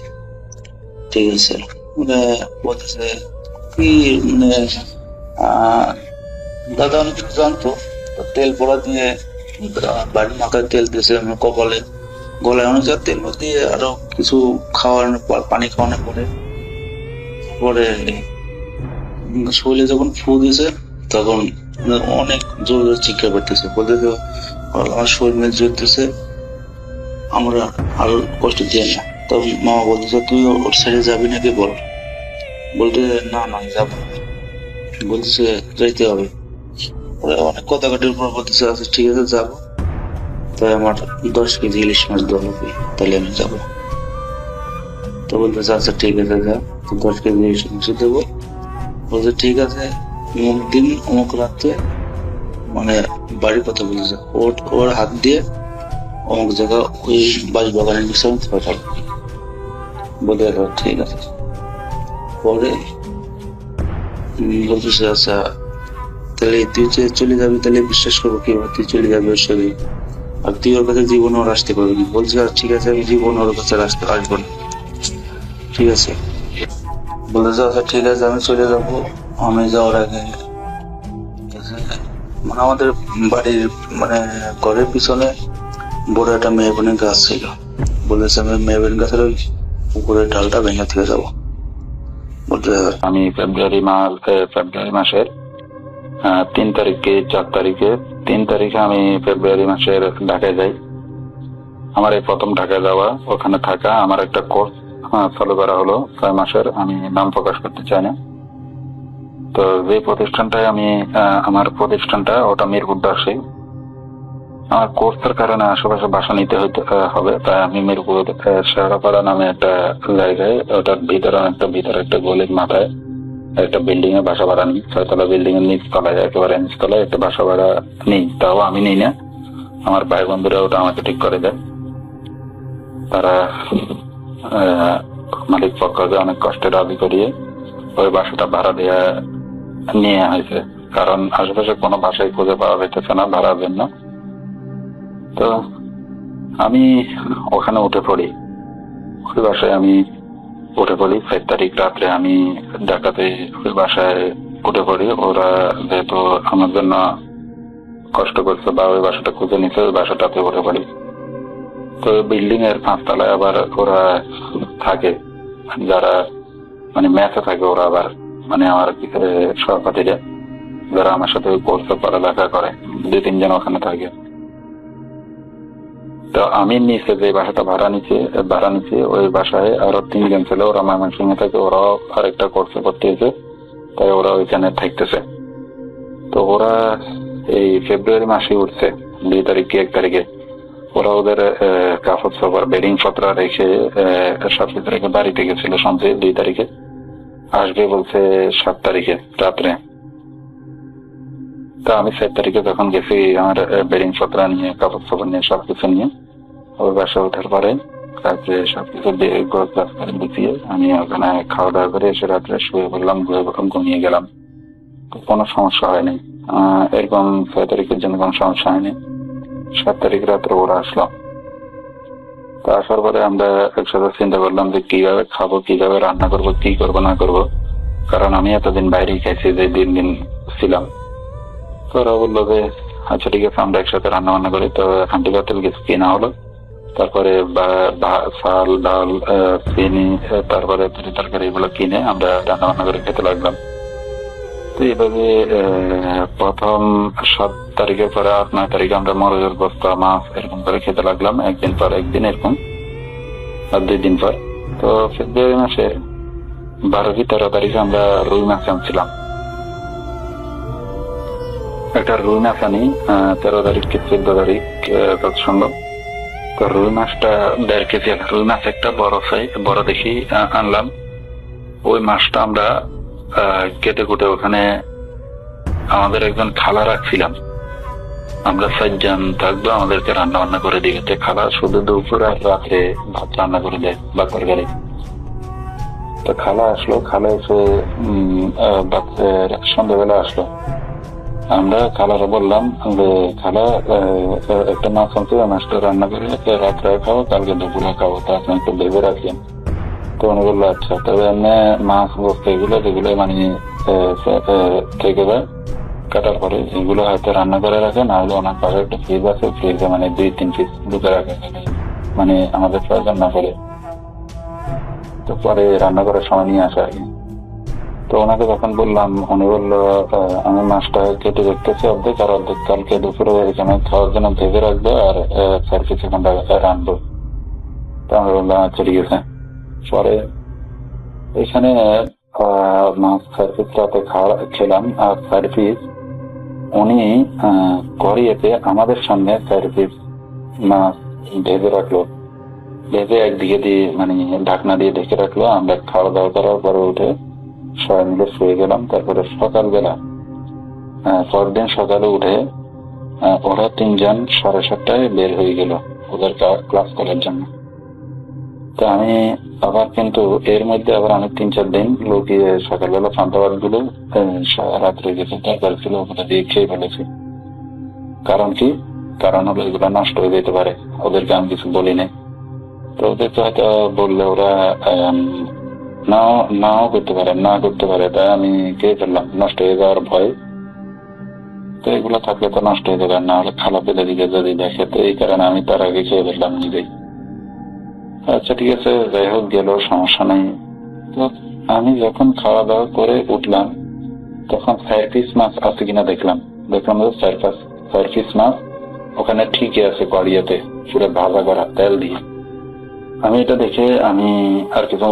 ঠিক আছে বলতেছে কি দাদা অনেক কিছু জানতো, তেল পড়া দিয়ে বাড়ির মাথায় তেল দিয়েছে, কপালে গলায় অনেক তেল দিয়ে আরো কিছু খাওয়ানোর পর পানি খাওয়ানোর পরে পরে শরীরে যখন ফু দিয়েছে তখন অনেক জোর জোর চিৎকার করতেছে, বলতেছে আমার শরীর মেয়ে জ্বলতেছে, আমরা আরো কষ্ট দিয়ে না। তখন মামা বলতেছে তুই ওর সাইডে যাবি নাকি বল, বলতে না না যাবো না, বলতেছে যাইতে হবে। পরে অনেক কথা কাটির পর বলতেছে আচ্ছা ঠিক আছে যাবো, তাই আমার 10 কেজি ইলিশ মাছ দেওয়া লাগবে, তাহলে আমি যাবো। তো বলতেছে আচ্ছা ঠিক আছে যা, তো 10 কেজি ইলিশ মাছ দেবো। বলছে ঠিক আছে, অমুক দিন অমুক রাতে, মানে বাড়ির কথা বলতেছে, ওর হাত দিয়ে অমুক জায়গা ওই বাড়ি বাগানের নিচে আমি পাঠাবো। বলে ঠিক আছে। পরে বলতেছে আচ্ছা তাহলে তুই যে চলে যাবি তাহলে বিশ্বাস করবো কিভাবে তুই চলে যাবি ওর সাথে, আর তুই ওর কাছে জীবন ওর আসতে পারবি না। বলছে ঠিক আছে আমি জীবন ওর কাছে আসবো না, ঠিক আছে। বলতেছে আচ্ছা ঠিক আছে আমি চলে যাবো। আমি যাওয়ার আগে মানে আমাদের বাড়ির মানে ঘরের পিছনে বড় একটা মেহগনির গাছ ছিল, বলেছে আমি মেহগনি গাছের ওই উপরের ডালটা ভেঙে থেকে যাবো। বলতে আমি ফেব্রুয়ারি মাসের 3 তারিখে 4 তারিখে 3 তারিখে আমি ফেব্রুয়ারি মাসের ঢাকায় যাই। আমার এই প্রথম ঢাকায় যাওয়া, ওখানে থাকা, আমার একটা কোর্স চালু করা হলো 6 মাসের, আমি নাম প্রকাশ করতে চাই না। তো যে প্রতিষ্ঠানটায় আমি আমার প্রতিষ্ঠানটা ওটা মিরপুর দাসে, আমার কোর্সের কারণে আশেপাশে বাসা নিতে হবে, তাই আমি মিরপুর শেরাপাড়া নামে একটা জায়গায়, ওটার ভিতরে একটা গলির মাথায় একটা বিল্ডিং এ বাসা ভাড়া নিই। 6 তলা বিল্ডিং এর নিচ তলায়, একেবারে নিচ তলায় একটা বাসা ভাড়া নিই। তাও আমি নিই না, আমার ভাই বন্ধুরা ওটা আমাকে ঠিক করে দেয়। তারা মালিক পক্ষকে অনেক কষ্টে রাজি করিয়ে ওই বাসাটা ভাড়া দিয়ে নিয়ে হয়েছে, কারণ আশেপাশে কোনো বাসায় খুঁজে পাওয়া যাইতেছে না ভাড়ার জন্য। তো আমি ওখানে উঠে পড়ি, ওই বাসায় আমি উঠে পড়ি। 4 তারিখ রাত্রে আমি ঢাকাতে ওই বাসায় উঠে পড়ি। ওরা যেহেতু আমার জন্য কষ্ট করছে বা ওই বাসাটা খুঁজে নিচ্ছে, ওই বাসাটাতে উঠে পড়ি। তো বিল্ডিং এর 5 তলায় আবার ওরা থাকে, যারা মানে ম্যাচে থাকে, ওরা আবার মানে আমার সহপাঠীরা যারা আমার সাথে কোর্সে পড়ালেখা করে 2-3 জন ওখানে থাকে। তো আমি নিচে যে বাসাটা ভাড়া নিচ্ছি ওই বাসায় আরো 3 জন ছিল, ওরা ময়মনসিংহে থাকে, ওরাও আরেকটা কোর্সে ভর্তি হয়েছে, তাই ওরা ওইখানে থাকতেছে। তো ওরা এই ফেব্রুয়ারি মাসে উঠছে 2 তারিখে 1 তারিখে, ওরা ওদের কাপড় চোপড় বেডিং পত্র রেখে সবকিছু রেখে বাড়িতে গেছিল সঞ্চয়। 2 তারিখে আসবে বলছে 7 তারিখে রাত্রে। তো আমি 7 তারিখে যখন গেছি আমার বেডিং পত্র নিয়ে, কাপড় চোপড় নিয়ে, সবকিছু নিয়ে ওই বাসায় ওঠার পরে রাত্রে সবকিছু গুছিয়ে আমি ওখানে খাওয়া দাওয়া করে এসে রাত্রে শুয়ে পড়লাম, ঘুমিয়ে গেলাম। তো কোনো সমস্যা হয়নি, এরকম 6 তারিখের জন্য কোনো সমস্যা হয়নি। 7 তারিখ রাত্রে ওরা আসলো। তো আসার পরে আমরা একসাথে চিন্তা করলাম যে কিভাবে খাবো, কিভাবে রান্না করবো, কি করবো না করবো, কারণ আমি এতদিন বাইরেই খাইছি যে 3 দিন ছিলাম। তো ওরা বললো যে আচ্ছা ঠিক আছে আমরা একসাথে রান্না বান্না করি। তো হান্ডি পাতিল কিছু কেনা হলো, তারপরে চাল, ডাল, চিনি, তারপরে তরকারি এগুলো কিনে আমরা রান্না বান্না করে খেতে লাগলাম। তো এইভাবে প্রথম 7 তারিখের পরে 8-9 তারিখে আমরা মরজের বস্তা, মাছ এরকম করে খেতে লাগলাম, একদিন পর একদিন এরকম, আর 2 দিন পর। তো ফেব্রুয়ারি মাসে 12-13 তারিখে আমরা রুই মাছ আনছিলাম, একটা রুই মাছ আনি 13 তারিখ কি 14 তারিখ তৎসম্ভব। তো রুই মাছটা 1.5 কেজি, রুই মাছ একটা বড় দেখি আনলাম। ওই মাছটা আমরা কেটে কুটে ওখানে আমাদের একজন খালা রাখছিলাম, আমরা 4 জন থাকবো, আমাদেরকে রান্না বান্না করে দিতে। খালা শুধু দুপুর আর রাত্রে ভাত রান্না করে দেয় বা তরকারি। তো খালা আসলো, খালা এসে সন্ধ্যাবেলা আসলো। আমরা খালারা বললাম যে খালা একটা মাছ আনছে, মাছটা রান্না করে রাত্রে খাবো, কালকে দুপুরে খাবো, তা আপনি একটু ভেবে রাখেন। তো উনি বললো আচ্ছা। তবে এমনি মাছ বস্তু এগুলো যেগুলো মানে থেকে যায় কাটার পরে এগুলো হয়তো রান্না করে রাখে, না হলে ওনার পাশে একটা ফ্রিজ আছে, ফ্রিজে মানে 2-3 পিস ঢুকে রাখে, মানে আমাদের প্রয়োজন না করে। তো পরে রান্না করার সময় নিয়ে আসা আর কি। তো ওনাকে যখন বললাম, উনি বললো আমি মাছটা কেটে দেখতেছি অর্ধেক, আর অর্ধেক কালকে দুপুরে এখানে খাওয়ার জন্য ভেজে রাখবো, আর সার্ভিস এখানটা রানবো। তো আমি বললাম আচ্ছা ঠিক আছে। পরে এখানে মাছ সার্ভিস রাতে খেলাম, আর সার্ভিস উনি করিয়েতে আমাদের সামনে সার্ভিস মাছ ভেজে রাখলো, ভেজে একদিকে দিয়ে মানে ঢাকনা দিয়ে ঢেকে রাখলো। আমরা খাওয়া দাওয়া করার পরে উঠে সবাই মিলে শুয়ে গেলাম। তারপরে সকালবেলা পরদিন সকালে উঠে ওরা 3 জন 7:30টায় বের হয়ে গেল ওদের ক্লাস করার জন্য। তো আমি আবার কিন্তু এর মধ্যে আবার আমি 3-4 দিন লুকিয়ে সকালবেলা পান্তাভাত গুলো রাত্রে গেছে দরকার ছিল ওগুলো দিয়ে খেয়ে ফেলেছি। কারণ কি? কারণ হলো এগুলো নষ্ট হয়ে যেতে পারে, ওদেরকে আমি কিছু বলি নাই। তো ওদেরকে হয়তো বললে ওরা নাও করতে পারে, না করতে পারে, তাই আমি খেয়ে ফেললাম নষ্ট হয়ে যাওয়ার ভয়। তো এগুলো থাকলে তো নষ্ট হয়ে যাবে, না হলে খালা পেলে দিকে যদি দেখে, তো এই কারণে আমি তার আগে খেয়ে ফেললাম নিজেই। আচ্ছা ঠিক আছে, যাই হোক গেল, সমস্যা নাই। তো আমি যখন খাওয়া দাওয়া করে উঠলাম তখন 4 পিস মাছ আছে কিনা দেখলাম যে 4 পিস মাছ ওখানে ঠিকই আছে কড়িয়াতে, পুরো ভাজা করা তেল দিয়ে। আমি এটা দেখে আমি আর কিছু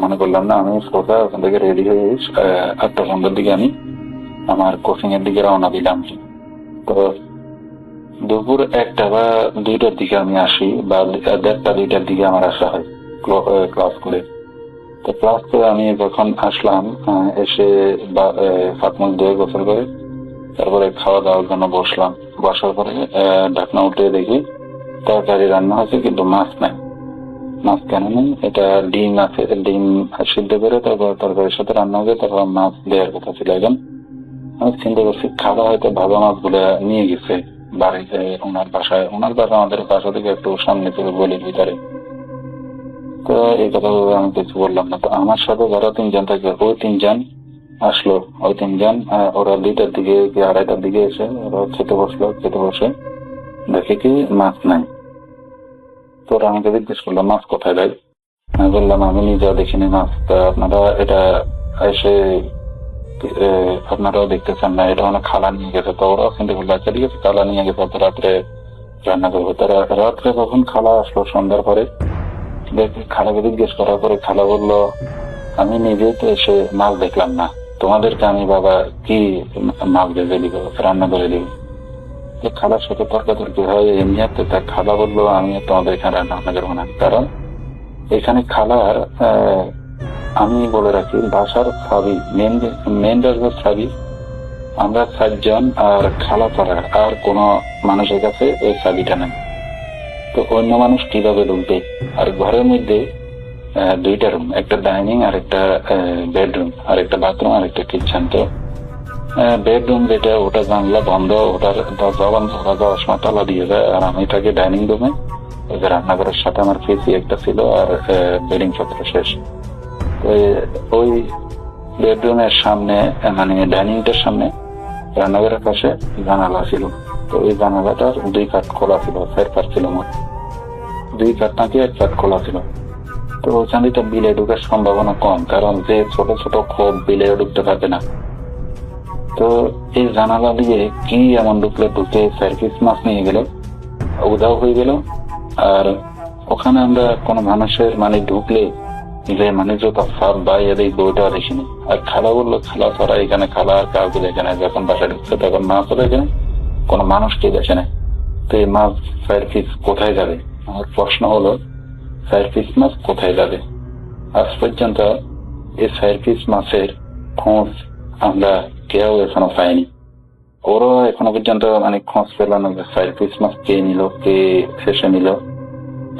মনে করলাম না, আমি সোজা ওখান থেকে রেডি হয়ে 8:15 দিকে আমি আমার কোচিং এর দিকে রওনা দিলাম। তো দুপুর 1টা বা 2টার দিকে আমি আসি, বা 1:30-2টার দিকে আমার আসা হয় ক্লাস করে। তো ক্লাস করে আমি যখন আসলাম, এসে হাত মুখ ধুয়ে গোসল করে তারপরে খাওয়া দাওয়ার জন্য বসলাম। বসার পরে ঢাকনা উঠে দেখি তরকারি রান্না হয়েছে কিন্তু মাছ নাই। মাছ কেন নেই? এটা ডিম আছে, ডিম সিদ্ধ করে তারপর তরকারির সাথে রান্না হবে, তারপর মাছ দেওয়ার কথা ছিল। এখন আমি চিন্তা করছি খাওয়া হয়তো ভালো মাছগুলো নিয়ে গেছে বাড়িতে, ওনার বাসা আমাদের বাসা থেকে একটু সামনে থেকে গলির ভিতরে। তো এই কথা আমি কিছু বললাম না। তো আমার সাথে যারা 3 জন থাকে, ওই 3 জন আসলো। ওই 3 জন ওরা 2টার দিকে কি 2:30টার দিকে এসে ওরা খেতে বসলো। খেতে বসে দেখে কি মাছ নাই। তো ওরা আমাকে জিজ্ঞেস করলো মাছ কোথায় দেয়। আমি বললাম আমি নিজেও দেখিনি মাছ। তা আপনারা এটা এসে আপনারাও দেখতেছেন না, এটা মানে খালা নিয়ে গেছে। তো ওরাও কিন্তু বললো আচ্ছা ঠিক আছে, খালা নিয়ে গেছে, তো রাত্রে রান্না করবো। তারা রাত্রে যখন খালা আসলো সন্ধ্যার পরে, খালাকে জিজ্ঞেস করার পরে খালা বললো আমি নিজে তো এসে মাছ দেখলাম না, তোমাদেরকে আমি বাবা কি মাছ ভেজে দিব, রান্না করে দিব। খালার সাথে তর্কাতর্কি হয় এমনিতে। তা খালা বললো আমি তোমাদের এখানে রান্না করবো না, কারণ এখানে খালার আমি বলে রাখি বাসার সাবি মেন সাবি আমরা 4 জন, আর খালা ছাড়া আর কোন মানুষের কাছে ওই সাবিটা নেই। তো অন্য মানুষ কিভাবে ঢুকবে? আর ঘরের মধ্যে 2টা রুম, একটা ডাইনিং আর একটা বেডরুম, আর একটা বাথরুম আর একটা কিচেন। তো বেডরুম যেটা ওটা জানলা বন্ধ, ওটার দরজা বন্ধ, ওরা যাওয়ার সময় তালা দিয়ে যায়। আর আমি থাকি ডাইনিং রুমে, ওই রান্নাঘরের সাথে আমার পিসি একটা ছিল, আর বেডিং পত্র শেষ। ওই বেডরুমের সামনে মানে ডাইনিংটার সামনে রান্নাঘরের পাশে জানালা ছিল। তো ওই জানালাটার 2 কাঠ খোলা ছিল, 4 কাঠ ছিল মোট, 2 কাঠ নাকি 1 কাঠ খোলা ছিল। তো ওখানে বিলে ঢুকার সম্ভাবনা কম, কারণ যে ছোট ছোট খোপ বিলে ঢুকতে পারবে না। তো এই জানালা দিয়ে কি এমন ঢুকে 4 পিস মাছ নিয়ে গেল, উধাও হয়ে গেল। আর ওখানে আমরা কোনো মানুষের মানে ঢুকলে যে মানে যত সাপ বা এদের বইটা দেখিনি। আর খালা বললো খালা ছাড়া এখানে খালা আর কাউকে দেখে না, যখন বাসায় ঢুকছে তখন মাছও দেখে না, কোনো মানুষকে দেখে না। তো এই মাছ 4 পিস কোথায় যাবে? আমার প্রশ্ন হলো 4 পিস মাছ কোথায় যাবে? আজ পর্যন্ত এই 4 পিস মাছের খোঁজ আমরা কেউ এখনো পাইনি। ওরও এখনো পর্যন্ত মানে খোঁজ পেল না যে 4 পিস মাছ কে নিল, কে শেষে নিল।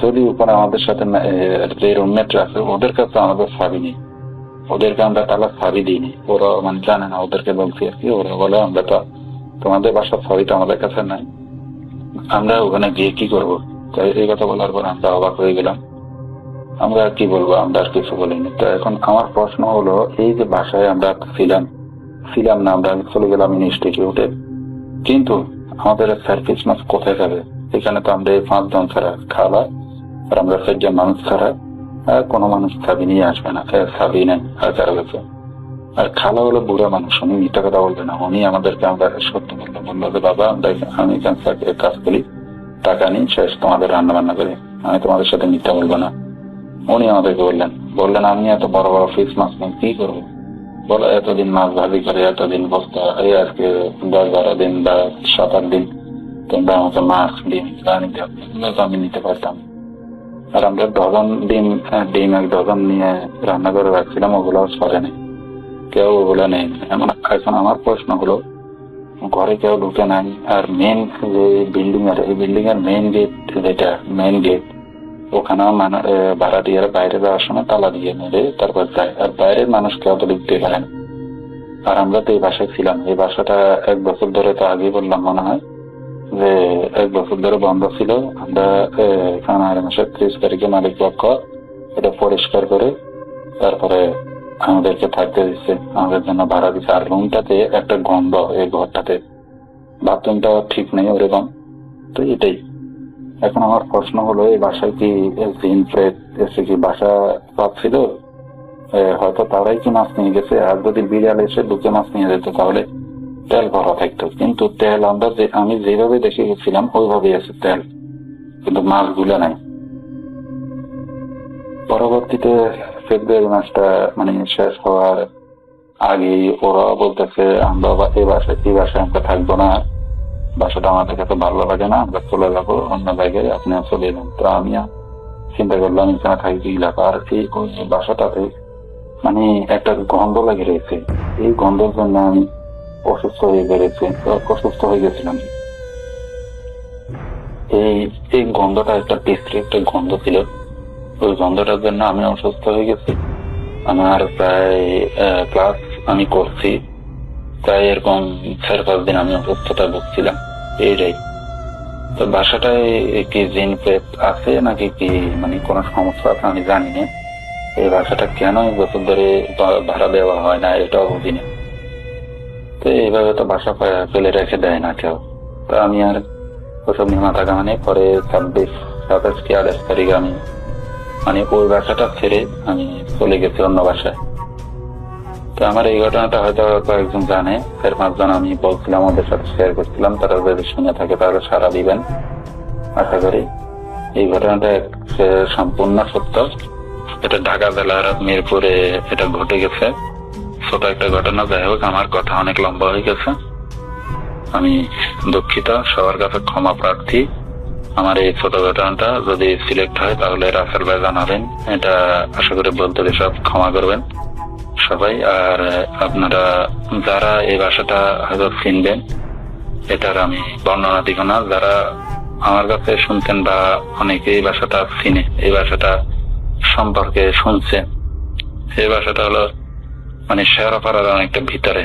যদি উপরে আমাদের সাথে যে রুমমেটরা আছে ওদের কাছে আমাদের চাবি নেই, ওদেরকে আমরা তালা চাবি দিইনি। ওরা মানে জানে না, ওদেরকে বলছি আর কি। ওরা বলে আমরা তো তোমাদের বাসার চাবি তো আমাদের কাছে নাই, আমরা ওখানে গিয়ে কি করবো? তাই এই কথা বলার পর আমরা অবাক হয়ে গেলাম। আমরা আর কি বলবো, আমরা আর কিছু বলিনি। তো এখন আমার প্রশ্ন হলো এই যে বাসায় আমরা ছিলাম না, আমরা চলে গেলাম ইনস্টিটিউটে, কিন্তু আমাদের 4 পিস মাছ কোথায় যাবে? এখানে তো আমরা 5 জন ছাড়া, খালা আর আমরা 4 জন মানুষ ছাড়া আর কোনো মানুষ চাবি নিয়ে আসবে না, চাবি নেই আর কারো কাছে। আর খালা হলো বুড়া মানুষ, উনি মিথ্যা কথা বলবে না। উনি আমাদেরকে আমরা সত্য বললো, বললো যে বাবা আমি কাজ করি, টাকা নিই, শেষ, তোমাদের রান্না বান্না করি, আমি তোমাদের সাথে মিথ্যা বলবো না। উনি আমাদেরকে বললেন আমি এত বড় বড় ফিস মাছ নিয়ে কি করবো, বলো এতদিন মাছ ভাজি করে, এতদিন বস্তা, এই আজকে 10-12 দিন বা 7-8 দিন তোমরা আমাকে মাছ ডিম নিতে হবে, এগুলো তো আমি নিতে পারতাম। আর আমরা ডিম 1 ডজন নিয়ে রান্না করে রাখছিলাম, ওগুলো সরে নেই, কেউ ওগুলো নেই। এখন আমার প্রশ্ন হলো, ঘরে কেউ ঢুকে নাই, আর মেন যে বিল্ডিং এর, এই বিল্ডিং এর মেইন গেট, যেটা মেইন গেট, ওখানে ভাড়াটিয়ারা বাইরে যাওয়ার সময় তালা দিয়ে মেরে তারপর যায়, আর বাইরের মানুষ কেউ তো ঢুকতে পারে না। আর আমরা তো এই বাসায় ছিলাম, এই বাসাটা 1 বছর ধরে, তো আগেই বললাম মনে হয় যে 1 বছর ধরে বন্ধ ছিল। আমরা জানুয়ারি মাসের 30 তারিখে মালিক পক্ষ এটা পরিষ্কার করে তারপরে আমাদেরকে থাকতে দিচ্ছে, আমাদের জন্য ভাড়া দিচ্ছে। আর রুমটাতে একটা গন্ধ, এই ঘরটাতে বাথরুমটা ঠিক নেই ওরকম। তো এটাই এখন আমার প্রশ্ন হলো, এই বাসায় কি জিন প্রেত এসে কি বাসা পাচ্ছিল? হয়তো তারাই কি মাছ নিয়ে গেছে। আর যদি বিড়াল এসে ঢুকে মাছ নিয়ে যেত তাহলে তেল ভরা থাকতো, কিন্তু তেল আমি যেভাবে দেখে গেছিলাম ওইভাবেই আছে তেল, কিন্তু মাছগুলো নাই। পরবর্তীতে ফেব্রুয়ারি মাসটা মানে শেষ হওয়ার আগেই ওরা বলতেছে আমরা এই বাসায় আমরা থাকবো না, বাসাটা আমাদের কাছে ভালো লাগে না, আমরা চলে যাবো অন্য জায়গায়, আপনি চলে যান। তো আমি চিন্তা করলাম এখানে থাকি এলাকা। আর এই বাসাটাতে মানে একটা গন্ধ লেগে রয়েছে, এই গন্ধের জন্য আমি অসুস্থ হয়ে গেছিলাম। এই গন্ধটা একটা বিশ্রী একটা গন্ধ ছিল, ওই গন্ধটার জন্য আমি অসুস্থ হয়ে গেছি। আমার প্রায় ক্লাস আমি করছি, প্রায় এরকম 4-5 দিন আমি অসুস্থতা ভুগছিলাম। এইটাই তো। বাসাটায় কি জিন প্রেত আছে নাকি কি মানে কোন সমস্যা আছে আমি জানি না। এই বাসাটা কেন 1 বছর ধরে ভাড়া দেওয়া হয় না এটাও বুঝি না। তো এইভাবে তো বাসা ফেলে রেখে দেয় না কেউ। তো আমি আর ওসব নিয়ে মাথা ঘামানি। পরে 26-27 কি 28 তারিখে আমি মানে ওই বাসাটা ছেড়ে আমি চলে গেছি অন্য বাসায়। তো আমার এই ঘটনাটা হয়তো কয়েকজন জানে, 4-5 জন আমি বলছিলাম, ওদের সাথে শেয়ার করছিলাম, তারা যদি শুনে থাকে তাহলে সাড়া দিবেন আশা করি। এই ঘটনাটা সম্পূর্ণ সত্য। এটা ঢাকা জেলার মিরপুরে এটা ঘটে গেছে, ছোট একটা ঘটনা। যাই হোক, আমার কথা অনেক লম্বা হয়ে গেছে, আমি দুঃখিত, সবার কাছে ক্ষমা প্রার্থী। আমার এই ছোট ঘটনাটা যদি সিলেক্ট হয় তাহলে রাসেল ভাই জানাবেন, এটা আশা করি বলতে সব ক্ষমা করবেন সবাই। আর আপনারা যারা এই ভাষাটা হয়তো চিনবেন, এটার আমি বর্ণনা দিব না। যারা আমার কাছে শুনছেন বা অনেকে এই ভাষাটা চিনে, এই ভাষাটা সম্পর্কে শুনছে, এই ভাষাটা হলো মানে শেয়ারপাড়ার অনেকটা ভিতরে।